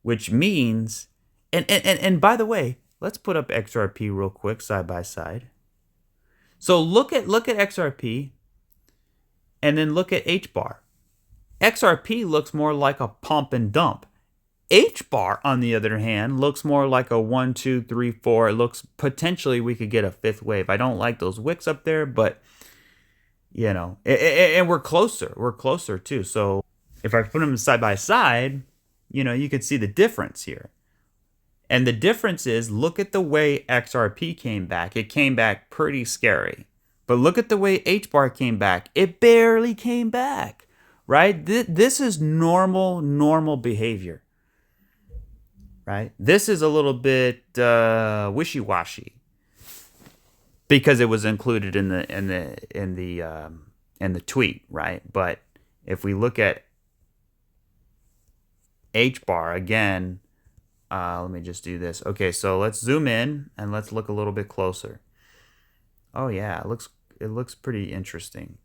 which means, and by the way, let's put up XRP real quick side by side. So look at XRP and then look at HBAR. XRP looks more like a pump and dump. HBAR, on the other hand, looks more like a 1, 2, 3, 4. It looks potentially we could get a fifth wave. I don't like those wicks up there, but you know, and we're closer. We're closer too. So if I put them side by side, you know, you could see the difference here. And the difference is, look at the way XRP came back. It came back pretty scary. But look at the way HBAR came back. It barely came back, right? This is normal behavior, right? This is a little bit wishy-washy because it was included in the tweet, right? But if we look at HBAR again, let me just do this. Okay, so let's zoom in and let's look a little bit closer. Oh yeah, it looks pretty interesting.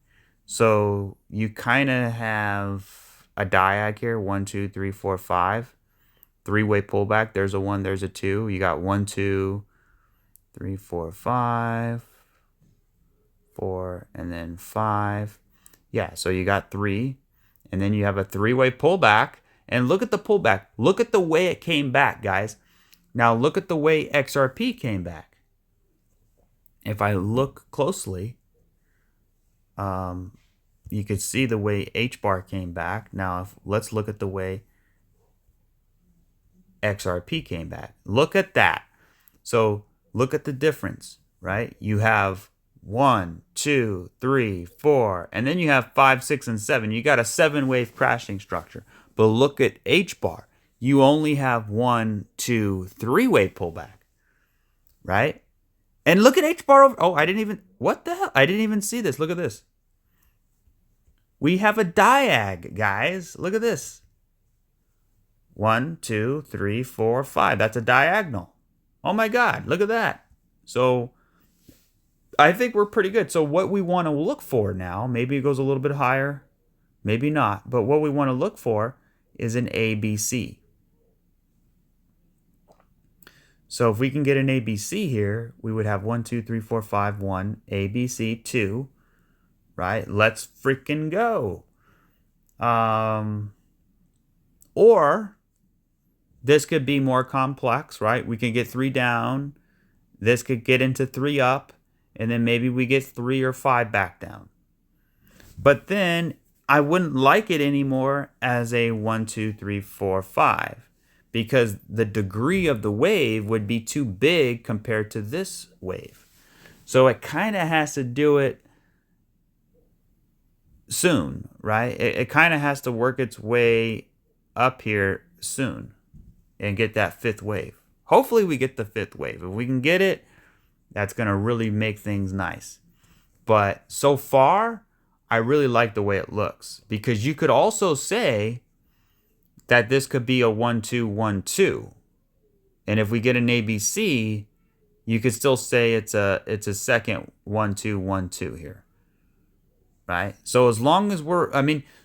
So you kind of have a diag here, 1, 2, 3, 4, 5. Three-way pullback. There's a 1, there's a 2. You got 1, 2, 3, 4, 5, 4, and then 5. Yeah, so you got 3, and then you have a three-way pullback. And look at the pullback. Look at the way it came back, guys. Now look at the way XRP came back. If I look closely, you could see the way HBAR came back. Now let's look at the way XRP came back. Look at that. So look at the difference, right? You have 1, 2, 3, 4, and then you have 5, 6, and 7. You got a 7-wave crashing structure. But look at HBAR. You only have 1, 2, 3-wave pullback, right? And look at HBAR over. Oh, I didn't even. What the hell? I didn't even see this. Look at this. We have a diag, guys. Look at this. 1, 2, 3, 4, 5. That's a diagonal. Oh my God, look at that. So I think we're pretty good. So what we want to look for now, maybe it goes a little bit higher, maybe not, but what we want to look for is an ABC. So if we can get an ABC here, we would have 1, 2, 3, 4, 5, 1, ABC, 2, right? Let's freaking go. Or this could be more complex, right? We can get 3 down. This could get into 3 up. And then maybe we get 3 or 5 back down. But then I wouldn't like it anymore as a 1, 2, 3, 4, 5. Because the degree of the wave would be too big compared to this wave. So it kind of has to do it soon, right? It kind of has to work its way up here soon and get that 5th wave. Hopefully we get the 5th wave. If we can get it, that's going to really make things nice. But so far, I really like the way it looks. Because you could also say that this could be a 1, 2, 1, 2. And if we get an ABC, you could still say it's a second 1, 2, 1, 2 here. Right? So as long as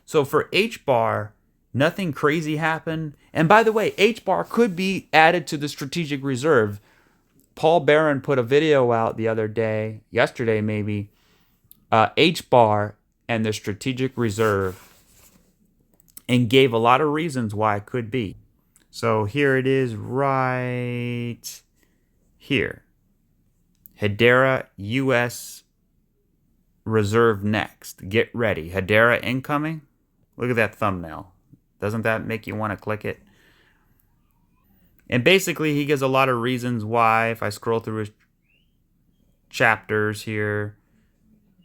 so for HBAR, nothing crazy happened. And by the way, HBAR could be added to the strategic reserve. Paul Barron put a video out the other day, yesterday maybe, HBAR and the strategic reserve, and gave a lot of reasons why it could be. So here it is right here. Hedera US Reserve next. Get ready. Hedera incoming. Look at that thumbnail. Doesn't that make you want to click it? And basically he gives a lot of reasons why. If I scroll through his chapters here,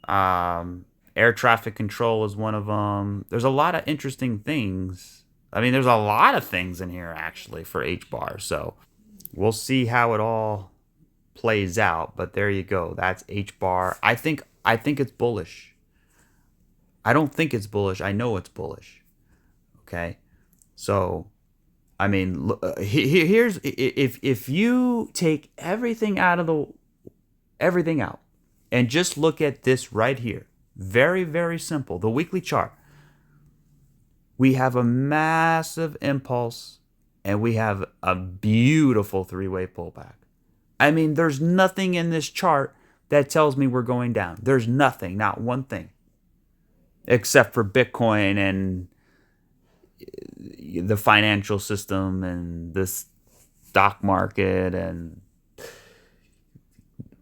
air traffic control is one of them. There's a lot of interesting things. I mean, there's a lot of things in here actually for HBAR. So we'll see how it all plays out. But there you go. That's HBAR. I think it's bullish. I don't think it's bullish. I know it's bullish. Okay. So, I mean, here's, if you take everything out and just look at this right here. Very, very simple. The weekly chart. We have a massive impulse and we have a beautiful three-way pullback. I mean, there's nothing in this chart that tells me we're going down. There's nothing, not one thing, except for Bitcoin and the financial system and the stock market and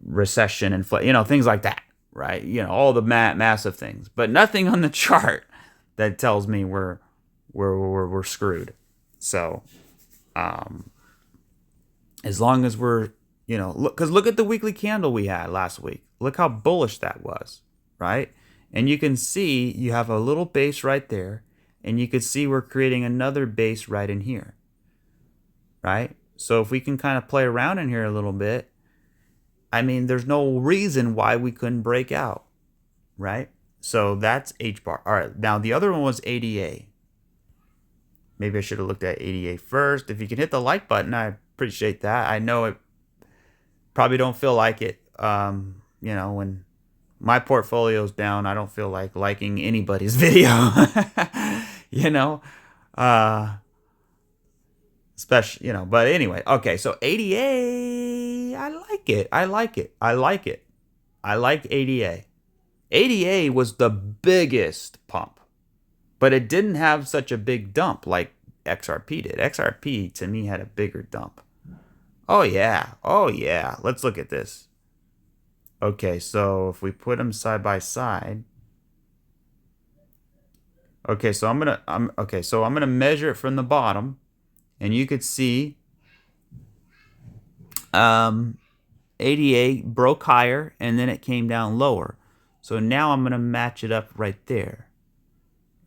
recession and things like that, right? All the massive things, but nothing on the chart that tells me we're screwed. So, as long as we're look at the weekly candle we had last week. Look how bullish that was, right? And you can see you have a little base right there, and you can see we're creating another base right in here, right? So if we can kind of play around in here a little bit, I mean, there's no reason why we couldn't break out, right? So that's HBAR. All right, now the other one was ADA. Maybe I should have looked at ADA first. If you can hit the like button, I appreciate that. I know it probably don't feel like it. When my portfolio's down, I don't feel like liking anybody's video. you know, uh, especially But anyway, okay. So ADA, I like it. I like it. I like it. I like ADA. ADA was the biggest pump, but it didn't have such a big dump like XRP did. XRP to me had a bigger dump. Oh yeah. Oh yeah. Let's look at this. Okay, so if we put them side by side. Okay, so I'm gonna measure it from the bottom, and you could see 88 broke higher and then it came down lower. So now I'm gonna match it up right there.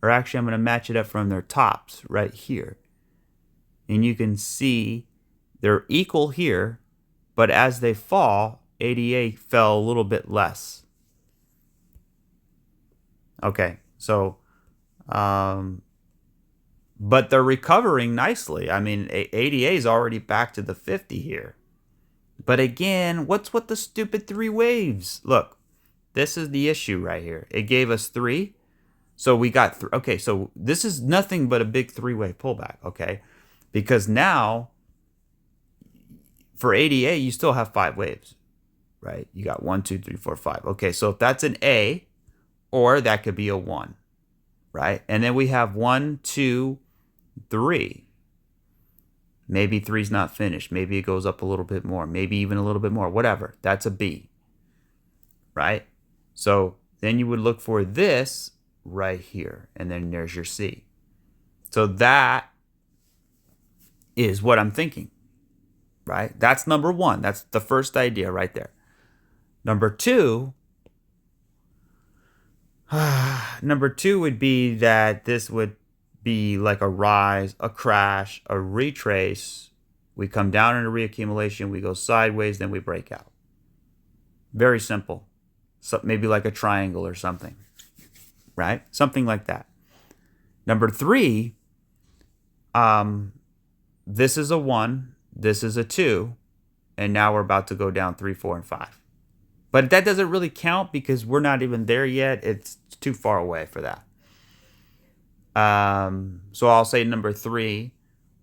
Or actually I'm gonna match it up from their tops right here. And you can see they're equal here, but as they fall, ADA fell a little bit less. Okay, so but they're recovering nicely. I mean, ADA is already back to the 50 here. But again, what's with the stupid three waves? Look, this is the issue right here. It gave us three. So we got okay, so this is nothing but a big three-wave pullback, okay? Because now for ADA, you still have 5 waves, right? You got 1, 2, 3, 4, 5. Okay, so if that's an A, or that could be a 1, right? And then we have 1, 2, 3. Maybe 3's not finished. Maybe it goes up a little bit more. Maybe even a little bit more. Whatever. That's a B, right? So then you would look for this right here, and then there's your C. So that is what I'm thinking, right? That's number one. That's the first idea right there. Number two, would be that this would be like a rise, a crash, a retrace. We come down into reaccumulation, we go sideways, then we break out. Very simple. So maybe like a triangle or something, right? Something like that. Number three, this is a 1, this is a 2, and now we're about to go down 3, 4, and 5. But that doesn't really count because we're not even there yet. It's too far away for that. So I'll say number 3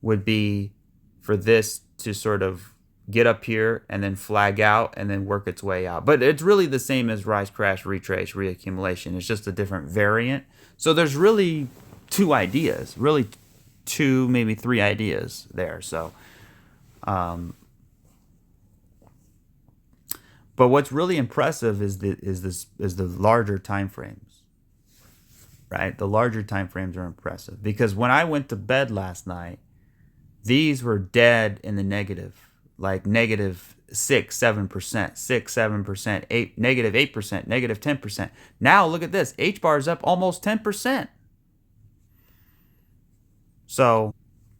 would be for this to sort of get up here and then flag out and then work its way out. But it's really the same as rise, crash, retrace, reaccumulation. It's just a different variant. So there's really 2 ideas, really 2, maybe 3 ideas there. So, but what's really impressive is the larger time frames, right? The larger time frames are impressive because when I went to bed last night, these were dead in the negative, like negative 6, 7%, 6, 7%, 8, negative 8%, negative 10%. Now look at this, HBAR is up almost 10%. So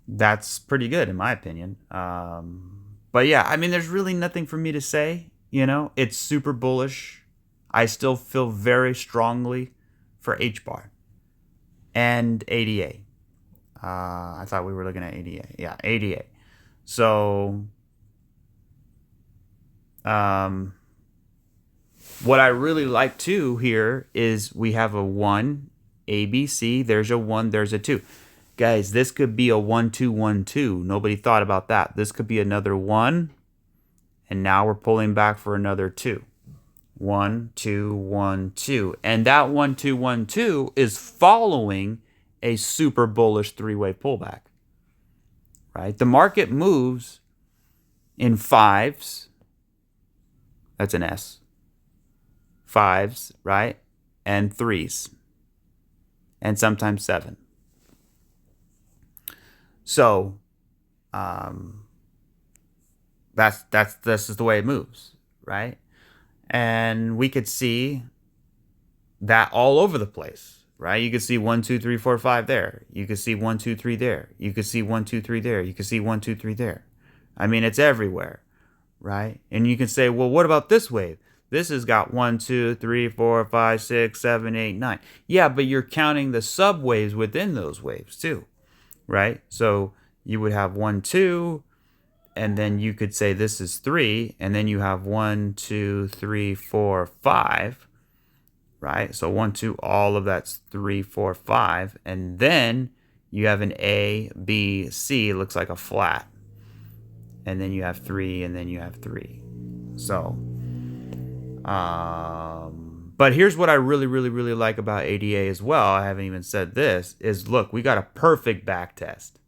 that's pretty good in my opinion. But yeah, I mean, there's really nothing for me to say. It's super bullish. I still feel very strongly for HBAR and ADA. I thought we were looking at ADA. Yeah, ADA. So, What I really like too here is we have a 1, ABC, there's a 1, there's a 2. Guys, this could be a 1, 2, 1, 2. Nobody thought about that. This could be another 1, and now we're pulling back for another 2. 1, 2, 1, 2. And that 1, 2, 1, 2 is following a super bullish three-way pullback, right? The market moves in fives. That's an S. Fives, right? And threes. And sometimes 7. So, this is the way it moves, right? And we could see that all over the place, right? You could see 1, 2, 3, 4, 5 there. You could see 1, 2, 3 there. You could see 1, 2, 3 there. You could see 1, 2, 3 there. I mean, it's everywhere, right? And you can say, well, what about this wave? This has got 1, 2, 3, 4, 5, 6, 7, 8, 9. Yeah, but you're counting the subwaves within those waves too, right? So you would have 1, 2, and then you could say this is 3, and then you have 1, 2, 3, 4, 5, right? So 1, 2, all of that's 3, 4, 5, and then you have an A, B, C. It looks like a flat, and then you have 3, and then you have 3. So, but here's what I really, really, really like about ADA as well. I haven't even said this. Is look, we got a perfect back test.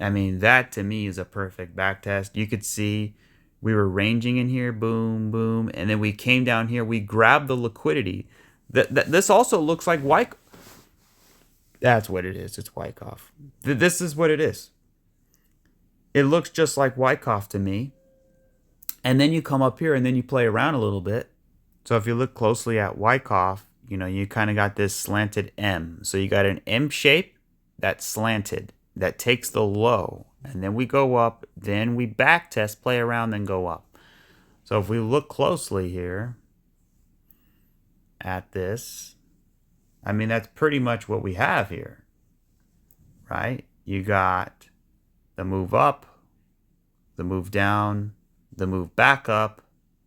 I mean, that to me is a perfect back test. You could see we were ranging in here, boom, boom, and then we came down here. We grabbed the liquidity. This also looks like Wyckoff. That's what it is. It's Wyckoff. This is what it is. It looks just like Wyckoff to me. And then you come up here and then you play around a little bit. So if you look closely at Wyckoff, you know, you kind of got this slanted M. So you got an M shape that's slanted, that takes the low, and then we go up, then we back test, play around, then go up. So if we look closely here at this, I mean, that's pretty much what we have here, right? You got the move up, the move down, the move back up,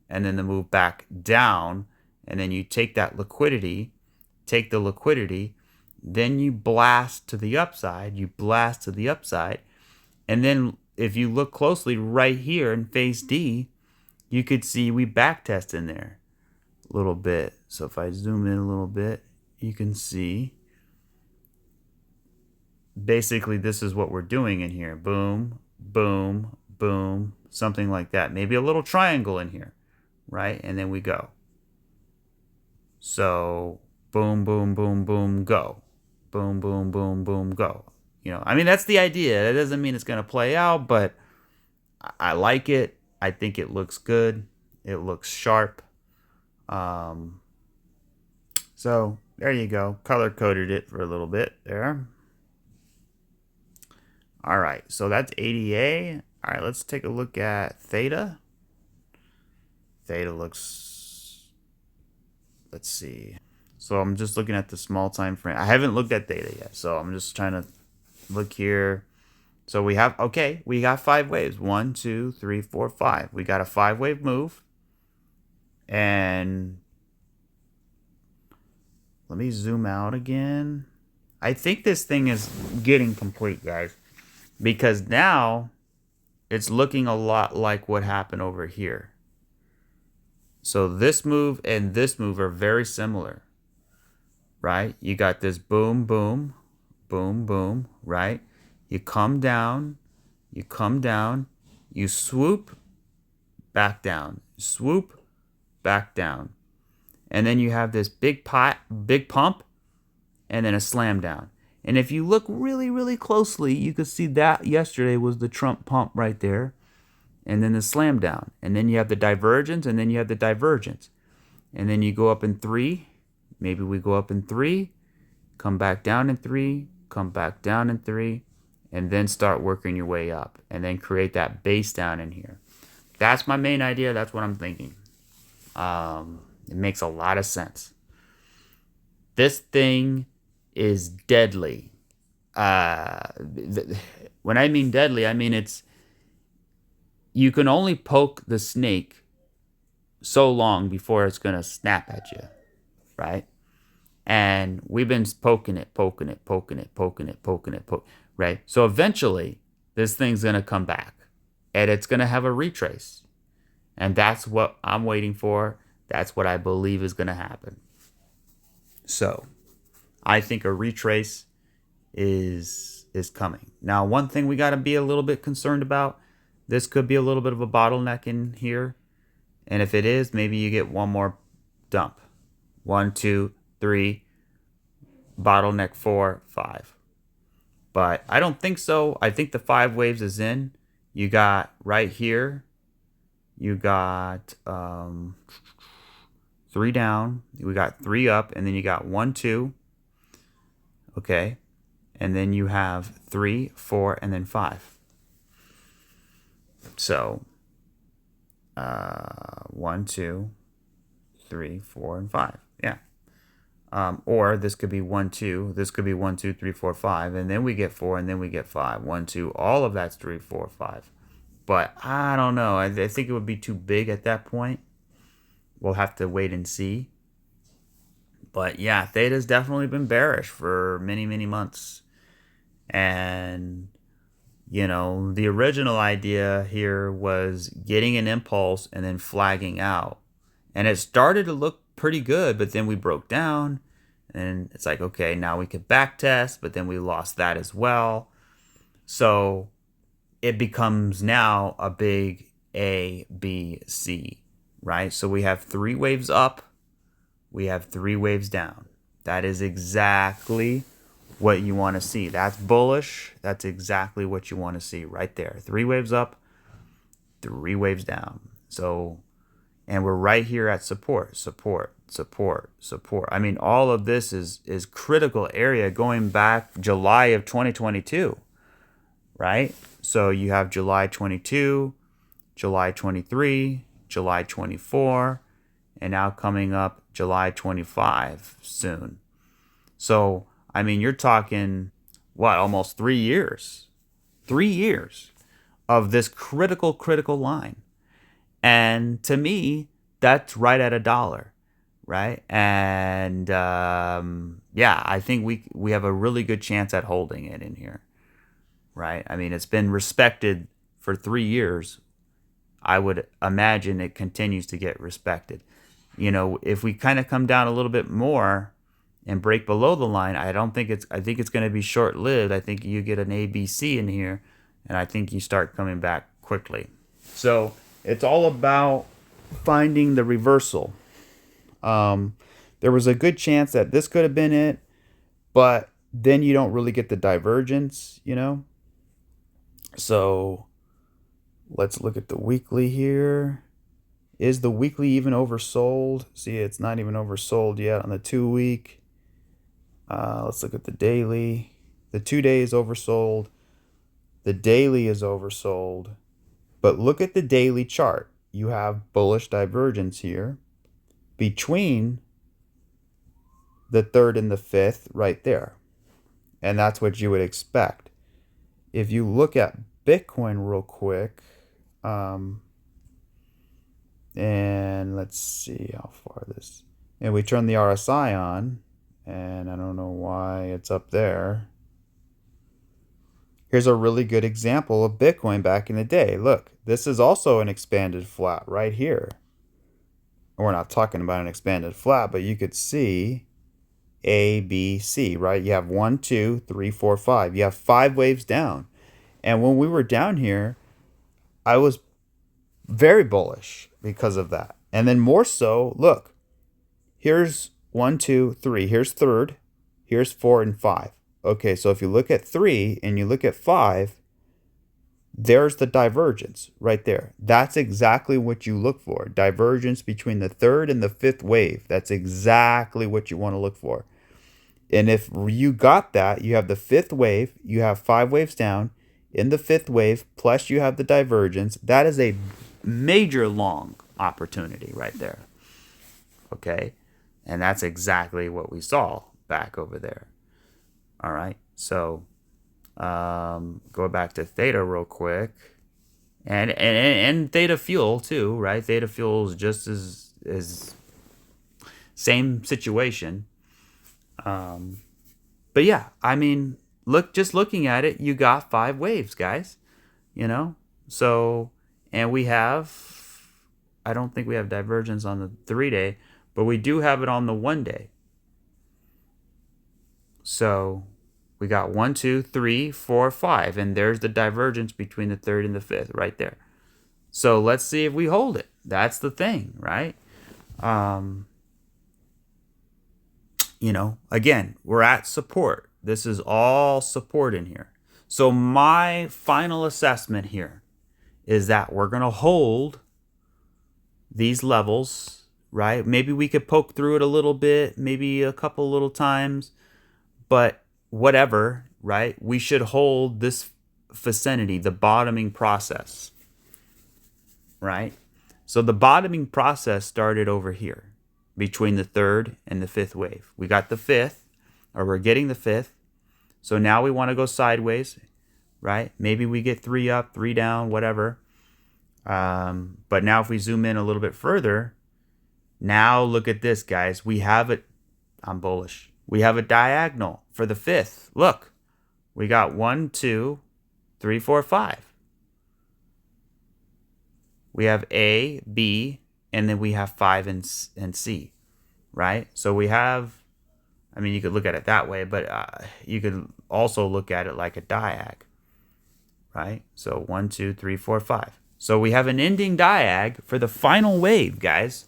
and then the move back down, and then you take that liquidity, take the liquidity, then you blast to the upside, and then if you look closely right here in phase D, you could see we backtest in there a little bit. So if I zoom in a little bit, you can see basically this is what we're doing in here. Boom, boom, boom, something like that. Maybe a little triangle in here, right? And then we go. So boom, boom, boom, boom, go. Boom, boom, boom, boom, go. You know, I mean, that's the idea. That doesn't mean it's going to play out, but I like it. I think it looks good. It looks sharp. So there you go. Color coded it for a little bit there. All right. So that's ADA. All right. Let's take a look at Theta. Theta looks, let's see. So I'm just looking at the small time frame. I haven't looked at Theta yet. So I'm just trying to look here. So we have, okay, we got 5 waves. 1, 2, 3, 4, 5. We got a 5-wave move. And let me zoom out again. I think this thing is getting complete, guys, because now it's looking a lot like what happened over here. So this move and this move are very similar, right? You got this boom, boom, boom, boom, right? You come down, you swoop, back down, swoop, back down. And then you have this big pump, and then a slam down. And if you look really, really closely, you could see that yesterday was the Trump pump right there, and then the slam down. And then you have the divergence, and then you have the divergence. And then you go up in 3. Maybe we go up in 3, come back down in 3, come back down in 3, and then start working your way up, and then create that base down in here. That's my main idea. That's what I'm thinking. It makes a lot of sense. This thing is deadly. When I mean deadly, I mean you can only poke the snake so long before it's going to snap at you, right? And we've been poking it, poking it, poking it, poking it, poking it, right? So eventually, this thing's going to come back and it's going to have a retrace. And that's what I'm waiting for. That's what I believe is going to happen. So I think a retrace is coming. Now, one thing we got to be a little bit concerned about, this could be a little bit of a bottleneck in here. And if it is, maybe you get one more dump. 1, 2, 3, bottleneck 4, 5. But I don't think so. I think the 5 waves is in. You got right here, you got 3 down, we got 3 up, and then you got 1, 2. Okay. And then you have 3, 4, and then 5. So 1, 2, 3, 4, and 5. Yeah. Or this could be 1, 2. This could be 1, 2, 3, 4, 5. And then we get 4, and then we get 5. 1, 2. All of that's 3, 4, 5. But I don't know. I think it would be too big at that point. We'll have to wait and see. But yeah, Theta's definitely been bearish for many, many months. And, you know, the original idea here was getting an impulse and then flagging out. And it started to look pretty good, but then we broke down. And it's like, okay, now we could backtest, but then we lost that as well. So it becomes now a big A, B, C, right? So we have 3 waves up. We have 3 waves down. That is exactly what you want to see. That's bullish. That's exactly what you want to see right there. 3 waves up, 3 waves down. So, and we're right here at support, support, support, support. I mean, all of this is critical area going back July of 2022, right? So you have July 22, July 23, July 24, and now coming up July 25 soon. So, I mean, you're talking, what, almost 3 years? 3 years of this critical line. And to me, that's right at $1, right? And yeah, I think we have a really good chance at holding it in here, right? I mean, it's been respected for 3 years. I would imagine it continues to get respected. You know, if we kind of come down a little bit more and break below the line, I think it's going to be short-lived. I think you get an ABC in here, and I think you start coming back quickly. So it's all about finding the reversal. There was a good chance that this could have been it, but then you don't really get the divergence, you know? So let's look at the weekly here. Is the weekly even oversold? See, it's not even oversold yet on the 2-week. Let's look at the daily. The 2-day is oversold. The daily is oversold. But look at the daily chart. You have bullish divergence here between the 3rd and the 5th right there. And that's what you would expect. If you look at Bitcoin real quick, and let's see how far this, and we turn the RSI on, and I don't know why it's up there. Here's a really good example of Bitcoin back in the day. Look, this is also an expanded flat right here. We're not talking about an expanded flat, but you could see A, B, C, right? You have 1, 2, 3, 4, 5. You have 5 waves down. And when we were down here, I was very bullish because of that. And then more so, look, here's 1, 2, 3. Here's 3rd. Here's 4 and 5. Okay, so if you look at 3 and you look at 5, there's the divergence right there. That's exactly what you look for. Divergence between the 3rd and the 5th wave. That's exactly what you want to look for. And if you got that, you have the 5th wave, you have 5 waves down. In the 5th wave, plus you have the divergence. That is a major long opportunity right there. Okay? And that's exactly what we saw back over there. All right? So go back to theta real quick. And Theta Fuel too, right? Theta Fuel is just as same situation. But yeah, I mean, just looking at it, you got 5 waves, guys. You know, so and we have, I don't think we have divergence on the 3 day, but we do have it on the 1 day. So we got 1, 2, 3, 4, 5, and there's the divergence between the third and the fifth right there. So let's see if we hold it. That's the thing, right? Again, we're at support. This is all support in here. So my final assessment here is that we're going to hold these levels, right? Maybe we could poke through it a little bit, maybe a couple little times, but whatever, right? We should hold this vicinity, the bottoming process, right? So the bottoming process started over here between the third and the fifth wave. We got the fifth, or we're getting the fifth. So now we want to go sideways, right? Maybe we get 3 up, 3 down, whatever. But now if we zoom in a little bit further, now look at this, guys. We have it. I'm bullish. We have a diagonal for the fifth. Look, we got 1, 2, 3, 4, 5. We have A, B, and then we have 5 and C, right? So we have, I mean, you could look at it that way, but you could also look at it like a diag, right? So 1, 2, 3, 4, 5. So we have an ending diag for the final wave, guys.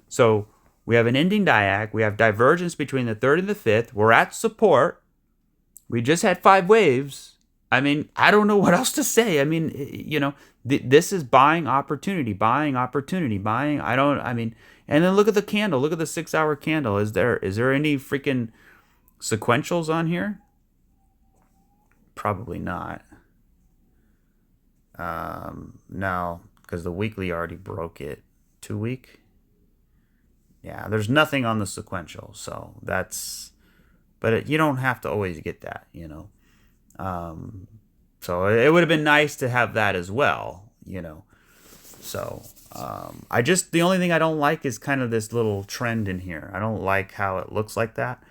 So we have an ending diag. We have divergence between the third and the fifth. We're at support. We just had 5 waves. I mean, I don't know what else to say. I mean, this is buying opportunity, buying opportunity, buying. And then look at the candle. Look at the 6-hour candle. Is there any freaking sequentials on here? Probably not. No, because the weekly already broke it. 2-week. Yeah, there's nothing on the sequential, so that's. But you don't have to always get that, So it would have been nice to have that as well, So the only thing I don't like is kind of this little trend in here. I don't like how it looks like that,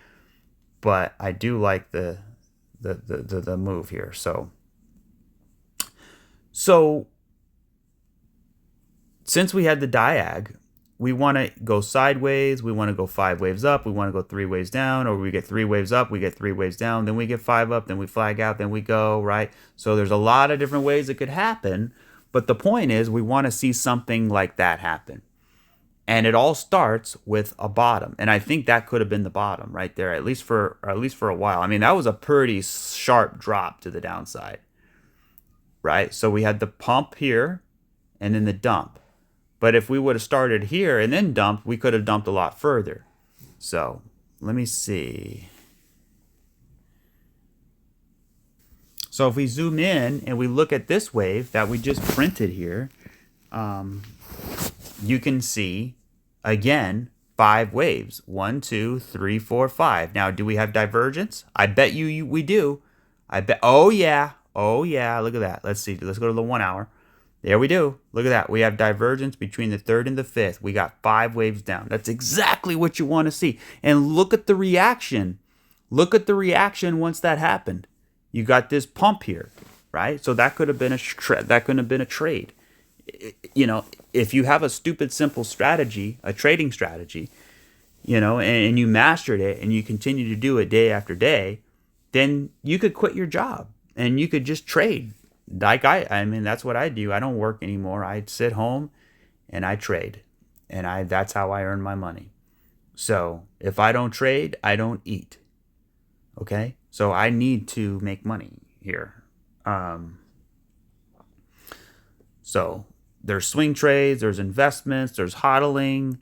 but I do like the move here. So since we had the diag, we want to go sideways. We want to go 5 waves up. We want to go 3 waves down, or we get 3 waves up, we get 3 waves down, then we get 5 up, then we flag out, then we go, right? So there's a lot of different ways it could happen. But the point is, we want to see something like that happen. And it all starts with a bottom. And I think that could have been the bottom right there, at least for a while. I mean, that was a pretty sharp drop to the downside, right? So we had the pump here and then the dump. But if we would have started here and then dumped, we could have dumped a lot further. So let me see. So if we zoom in and we look at this wave that we just printed here, you can see, again, 5 waves. 1, 2, 3, 4, 5. Now, do we have divergence? I bet we do. I bet. Oh, yeah. Oh, yeah. Look at that. Let's see. Let's go to the 1 hour. There we do. Look at that. We have divergence between the third and the fifth. We got 5 waves down. That's exactly what you want to see. And look at the reaction. Look at the reaction once that happened. You got this pump here, right? So that could have been a trade. If you have a stupid simple strategy, a trading strategy, and you mastered it and you continue to do it day after day, then you could quit your job and you could just trade. Like I mean, that's what I do. I don't work anymore. I sit home and I trade, and that's how I earn my money. So if I don't trade, I don't eat. Okay, so I need to make money here. So there's swing trades, there's investments, there's hodling,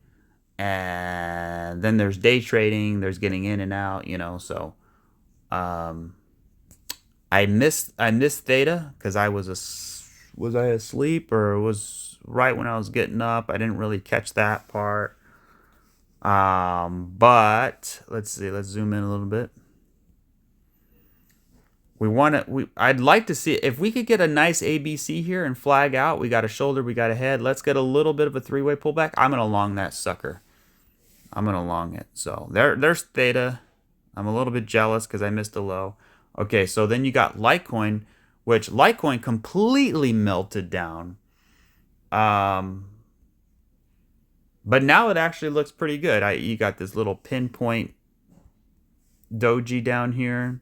and then there's day trading. There's getting in and out. So. I missed Theta because was I asleep, or was right when I was getting up? I didn't really catch that part. But let's see. Let's zoom in a little bit. I'd like to see if we could get a nice ABC here and flag out. We got a shoulder, we got a head. Let's get a little bit of a three-way pullback. I'm gonna long that sucker. I'm gonna long it. So there's theta. I'm a little bit jealous because I missed a low. Okay, so then you got Litecoin, which Litecoin completely melted down. But now it actually looks pretty good. You got this little pinpoint doji down here.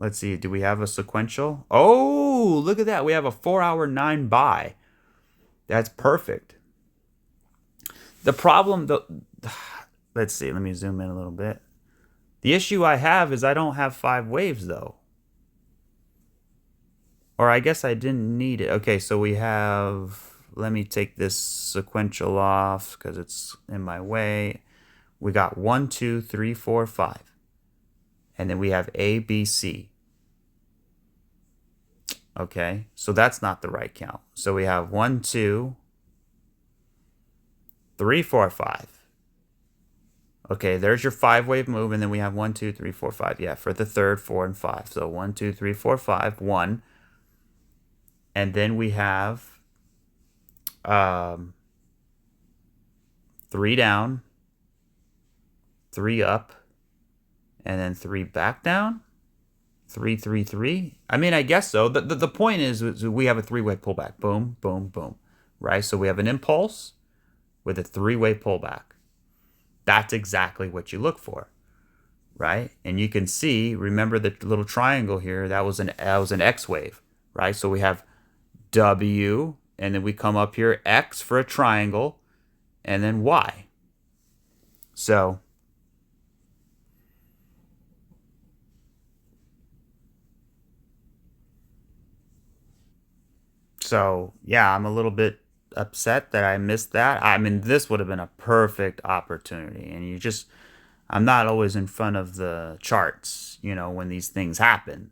Let's see, do we have a sequential? Oh, look at that. We have a 4-hour 9 buy. That's perfect. The problem, let's see, let me zoom in a little bit. The issue I have is I don't have 5 waves though. Or I guess I didn't need it. Okay, so we have, let me take this sequential off because it's in my way. We got 1, 2, 3, 4, 5. And then we have A, B, C. Okay, so that's not the right count. So we have 1, 2, 3, 4, 5. Okay, there's your 5-wave move, and then we have 1, 2, 3, 4, 5. Yeah, for the third, 4, and 5. So 1, 2, 3, 4, 5, 1. And then we have 3 down, 3 up, and then 3 back down. 3, 3, 3. I mean, I guess so. The point is we have a 3-way pullback. Boom, boom, boom. Right? So we have an impulse with a 3-way pullback. That's exactly what you look for. Right? And you can see, remember the little triangle here, that was an X wave. Right? So we have W, and then we come up here, X for a triangle, and then Y. So yeah, I'm a little bit upset that I missed that. I mean, this would have been a perfect opportunity. And I'm not always in front of the charts, when these things happen.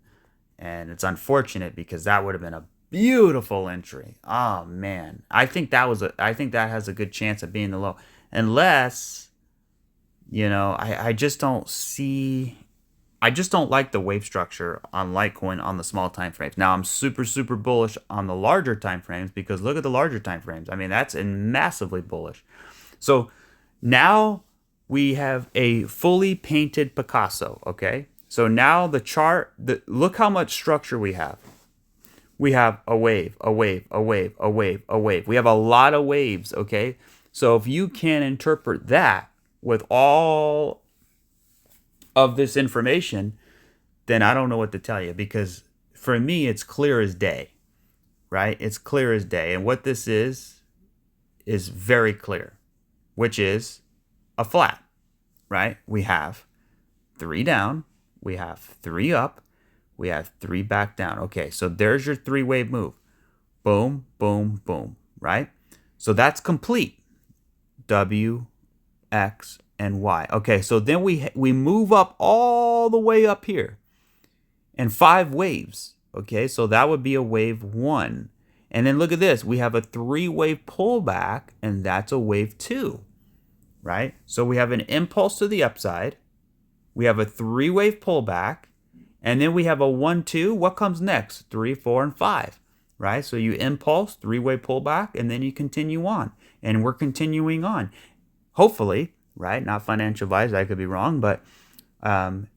And it's unfortunate because that would have been a beautiful entry. Oh man. I think that has a good chance of being the low. Unless, I just don't see, I just don't like the wave structure on Litecoin on the small time frames. Now I'm super, super bullish on the larger time frames because look at the larger time frames. I mean, that's massively bullish. So now we have a fully painted Picasso, okay? So now the chart, look how much structure we have. We have a wave, a wave, a wave, a wave, a wave. We have a lot of waves, okay? So if you can interpret that with all of this information, then I don't know what to tell you because for me, it's clear as day, right? It's clear as day. And what this is very clear, which is a flat, right? We have 3 down, we have 3 up, we have 3 back down. Okay, so there's your 3-wave move. Boom, boom, boom, right? So that's complete. W, X, and Y. Okay, so then we move up all the way up here. And 5 waves. Okay, so that would be a wave 1. And then look at this. We have a 3-wave pullback, and that's a wave 2. Right? So we have an impulse to the upside. We have a 3-wave pullback. And then we have a 1, 2. What comes next? 3, 4, and 5. Right? So you impulse, 3-wave pullback, and then you continue on. And we're continuing on. Hopefully, right? Not financial advice. I could be wrong, but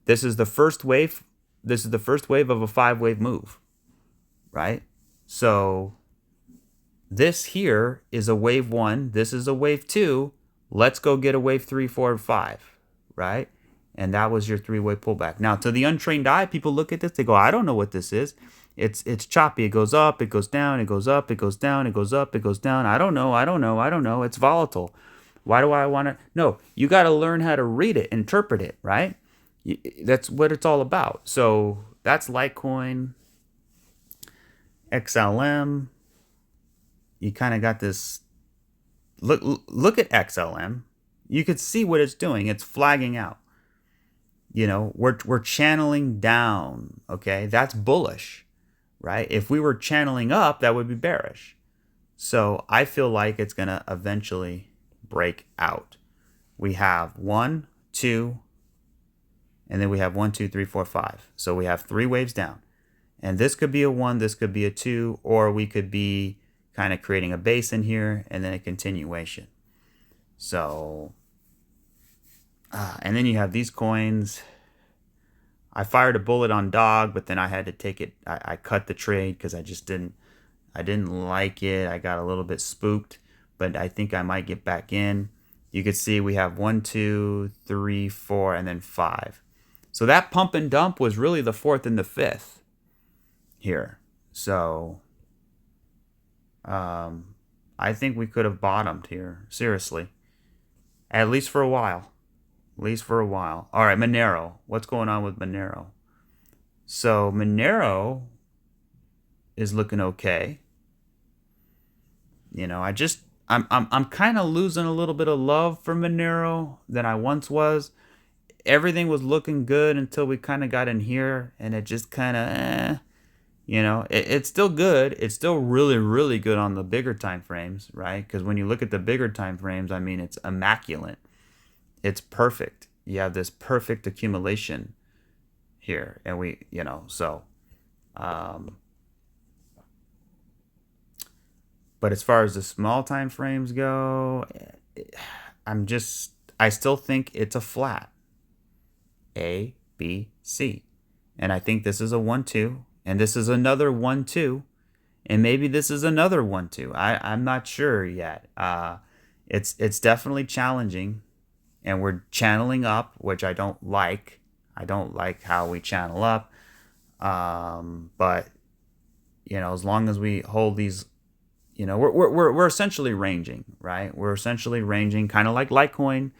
this is the first wave. This is the first wave of a 5-wave move, right? So this here is a wave 1. This is a wave 2. Let's go get a wave 3, 4, and 5, right? And that was your 3-wave pullback. Now, to the untrained eye, people look at this. They go, I don't know what this is. It's choppy. It goes up. It goes down. It goes up. It goes down. It goes up. It goes down. I don't know. It's volatile. Why do I want to? No, you got to learn how to read it, interpret it, right? That's what it's all about. So that's Litecoin, XLM. You kind of got this. Look at XLM. You could see what it's doing. It's flagging out. We're channeling down. Okay, that's bullish, right? If we were channeling up, that would be bearish. So I feel like it's gonna eventually break out. We have 1, 2, and then we have 1, 2, 3, 4, 5. So we have 3 waves down. And this could be a 1, this could be a 2, or we could be kind of creating a base in here and then a continuation. So, and then you have these coins. I fired a bullet on dog, but then I had to take it. I cut the trade because I didn't like it. I got a little bit spooked, but I think I might get back in. You could see we have 1, 2, 3, 4, and then 5. So that pump and dump was really the 4th and the 5th here. So I think we could have bottomed here, seriously. At least for a while. At least for a while. All right, Monero. What's going on with Monero? So Monero is looking okay. You know, I'm kind of losing a little bit of love for Monero than I once was. Everything was looking good until we kind of got in here, and it just kind of, you know, it's still good. It's still really, really good on the bigger time frames, right? Because when you look at the bigger time frames, I mean, it's immaculate. It's perfect. You have this perfect accumulation here, and we, you know, so. But as far as the small time frames go, I still think it's a flat. A, B, C. And I think this is a 1, 2, and this is another 1, 2, and maybe this is another 1, 2. I'm not sure yet. It's definitely challenging, and we're channeling up, which I don't like. I don't like how we channel up. But you know, as long as we hold these, you know, we're essentially ranging, right? We're essentially ranging, kind of like Litecoin,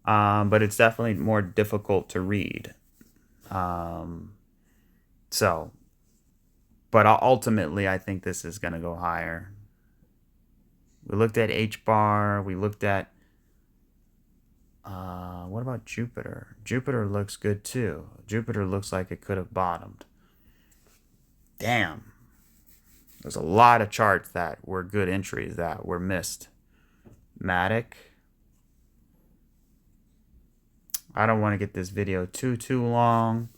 but it's definitely more difficult to read. So, but ultimately, I think this is going to go higher. We looked at HBAR. We looked at what about Jupiter? Jupiter looks good too. Jupiter looks like it could have bottomed. Damn. There's a lot of charts that were good entries that were missed. Matic. I don't want to get this video too long.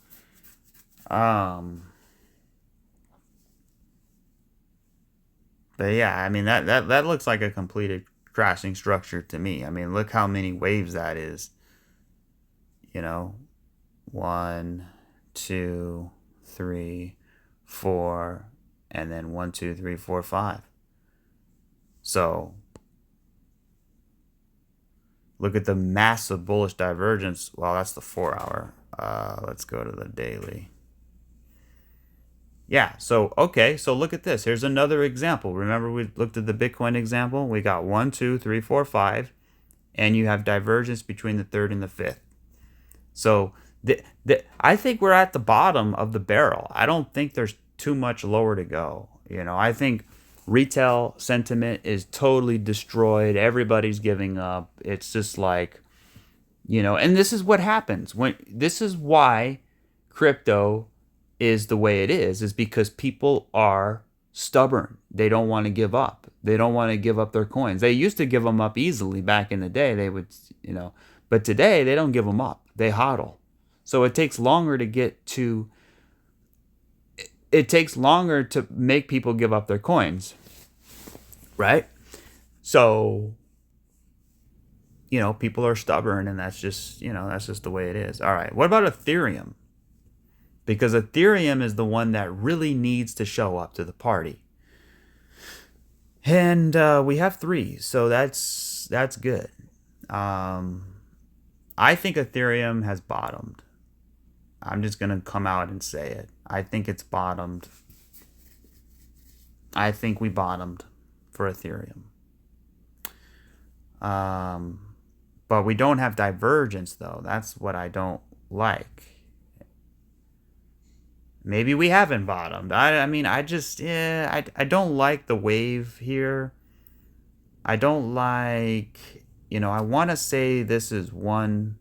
But yeah, I mean that looks like a completed crashing structure to me. I mean, look how many waves that is. You know, 1, 2, 3, 4, and then 1, 2, 3, 4, 5. So look at the massive bullish divergence. Well, that's the 4-hour. Let's go to the daily. Yeah, so okay, so look at this. Here's another example. Remember we looked at the Bitcoin example? We got 1, 2, 3, 4, 5, and you have divergence between the 3rd and the 5th. So I think we're at the bottom of the barrel. I don't think there's too much lower to go. You know, I think retail sentiment is totally destroyed. Everybody's giving up. It's just like, you know, and this is what happens this is why crypto is the way it is because people are stubborn. They don't want to give up. They don't want to give up their coins. They used to give them up easily back in the day. They would, you know, but today they don't give them up. They hodl. So it takes longer to make people give up their coins. Right? So, you know, people are stubborn and that's just the way it is. All right. What about Ethereum? Because Ethereum is the one that really needs to show up to the party. And we have 3, so that's good. I think Ethereum has bottomed. I'm just going to come out and say it. I think it's bottomed. I think we bottomed for Ethereum. But we don't have divergence, though. That's what I don't like. Maybe we haven't bottomed. I mean, I don't like the wave here. I don't like, you know, I want to say this is 1,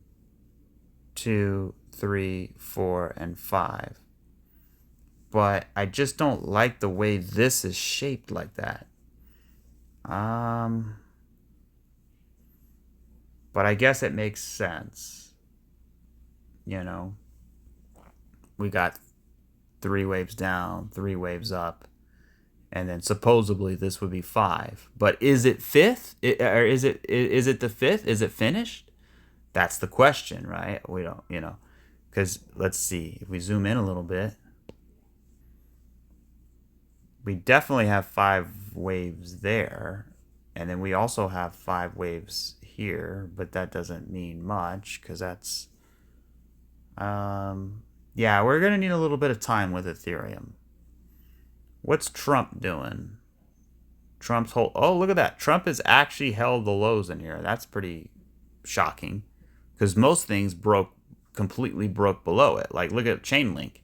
2, 3, 4, and 5. But I just don't like the way this is shaped like that. But I guess it makes sense. You know, we got 3 waves down, 3 waves up, and then supposedly this would be 5. But is it fifth? Or is it the fifth? Is it finished? That's the question, right? We don't, because let's see, if we zoom in a little bit, we definitely have 5 waves there, and then we also have 5 waves here, but that doesn't mean much because that's yeah, we're gonna need a little bit of time with Ethereum. What's Trump doing? Trump's whole, oh, look at that, Trump has actually held the lows in here. That's pretty shocking because most things completely broke below it. Like, look at Chainlink.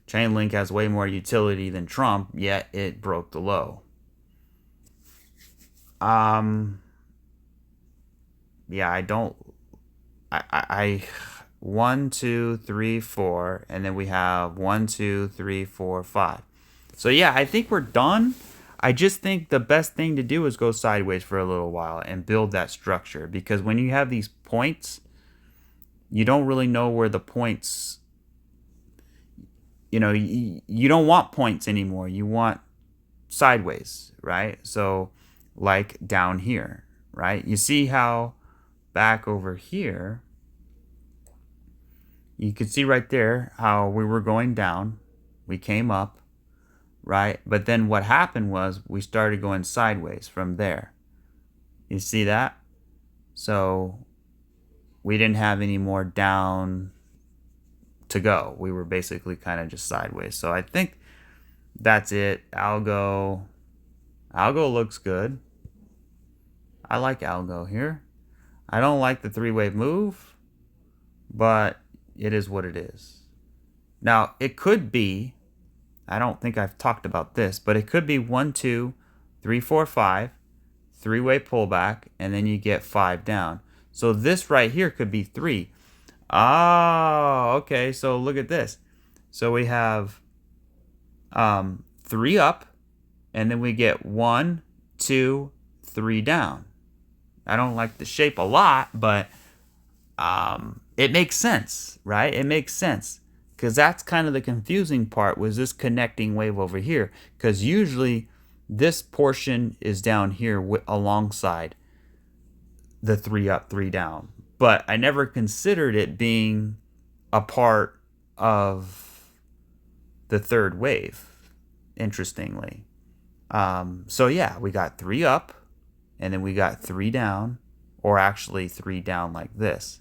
Chainlink has way more utility than Trump, yet it broke the low. Yeah, I don't. I 1, 2, 3, 4, and then we have 1, 2, 3, 4, 5. So yeah, I think we're done. I just think the best thing to do is go sideways for a little while and build that structure, because when you have these points, you don't really know where the points, you don't want points anymore. You want sideways, right? So like down here, right? You see how back over here, you can see right there how we were going down. We came up, right? But then what happened was we started going sideways from there. You see that? So we didn't have any more down to go. We were basically kind of just sideways. So I think that's it. Algo looks good. I like Algo here. I don't like the 3-wave move, but it is what it is. Now, it could be, I don't think I've talked about this, but it could be 1, 2, 3, 4, 5, 3-way pullback, and then you get 5 down. So this right here could be 3. Oh, okay. So look at this. So we have 3 up, and then we get 1, 2, 3 down. I don't like the shape a lot, but it makes sense, right? It makes sense, because that's kind of the confusing part, was this connecting wave over here, because usually this portion is down here alongside the 3 up, 3 down, but I never considered it being a part of the third wave, interestingly. So yeah, we got 3 up, and then we got 3 down, or actually 3 down like this.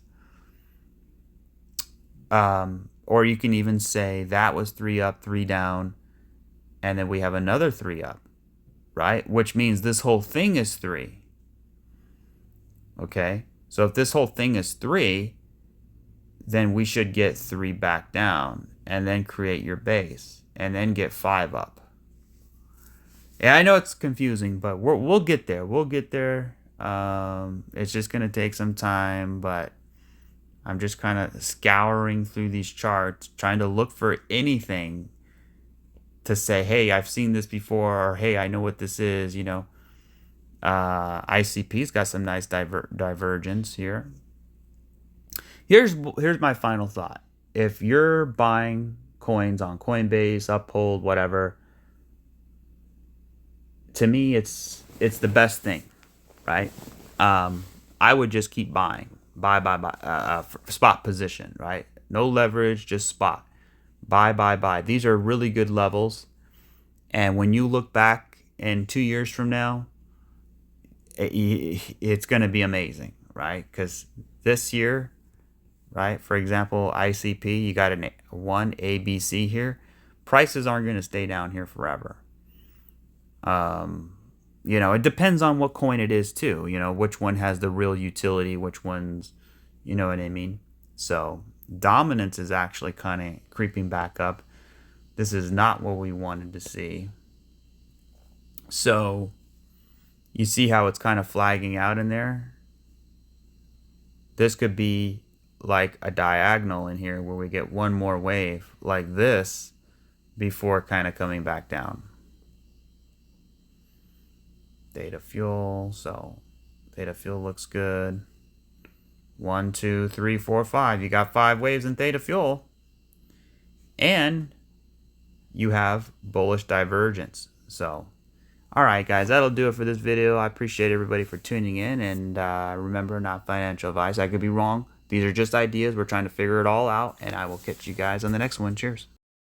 Or you can even say that was 3 up, 3 down, and then we have another 3 up, right? Which means this whole thing is 3. Okay, so if this whole thing is 3, then we should get 3 back down, and then create your base, and then get 5 up. Yeah, I know it's confusing, but we'll get there. We'll get there. It's just gonna take some time, but I'm just kind of scouring through these charts, trying to look for anything to say, hey, I've seen this before, or hey, I know what this is. ICP's got some nice divergence here. Here's my final thought. If you're buying coins on Coinbase, Uphold, whatever, to me, it's the best thing, right? I would just keep buying, buy, spot position, right? No leverage, just spot, buy. These are really good levels, and when you look back in 2 years from now, it's going to be amazing, right? Because this year, right, for example, ICP, you got a 1 ABC here. Prices aren't going to stay down here forever. It depends on what coin it is too. Which one has the real utility, which ones, you know what I mean? So dominance is actually kind of creeping back up. This is not what we wanted to see. So you see how it's kind of flagging out in there? This could be like a diagonal in here where we get one more wave like this before kind of coming back down. Theta fuel, so theta fuel looks good. 1, 2, 3, 4, 5. You got 5 waves in theta fuel. And you have bullish divergence. So, all right, guys, that'll do it for this video. I appreciate everybody for tuning in. And remember, not financial advice. I could be wrong. These are just ideas. We're trying to figure it all out. And I will catch you guys on the next one. Cheers.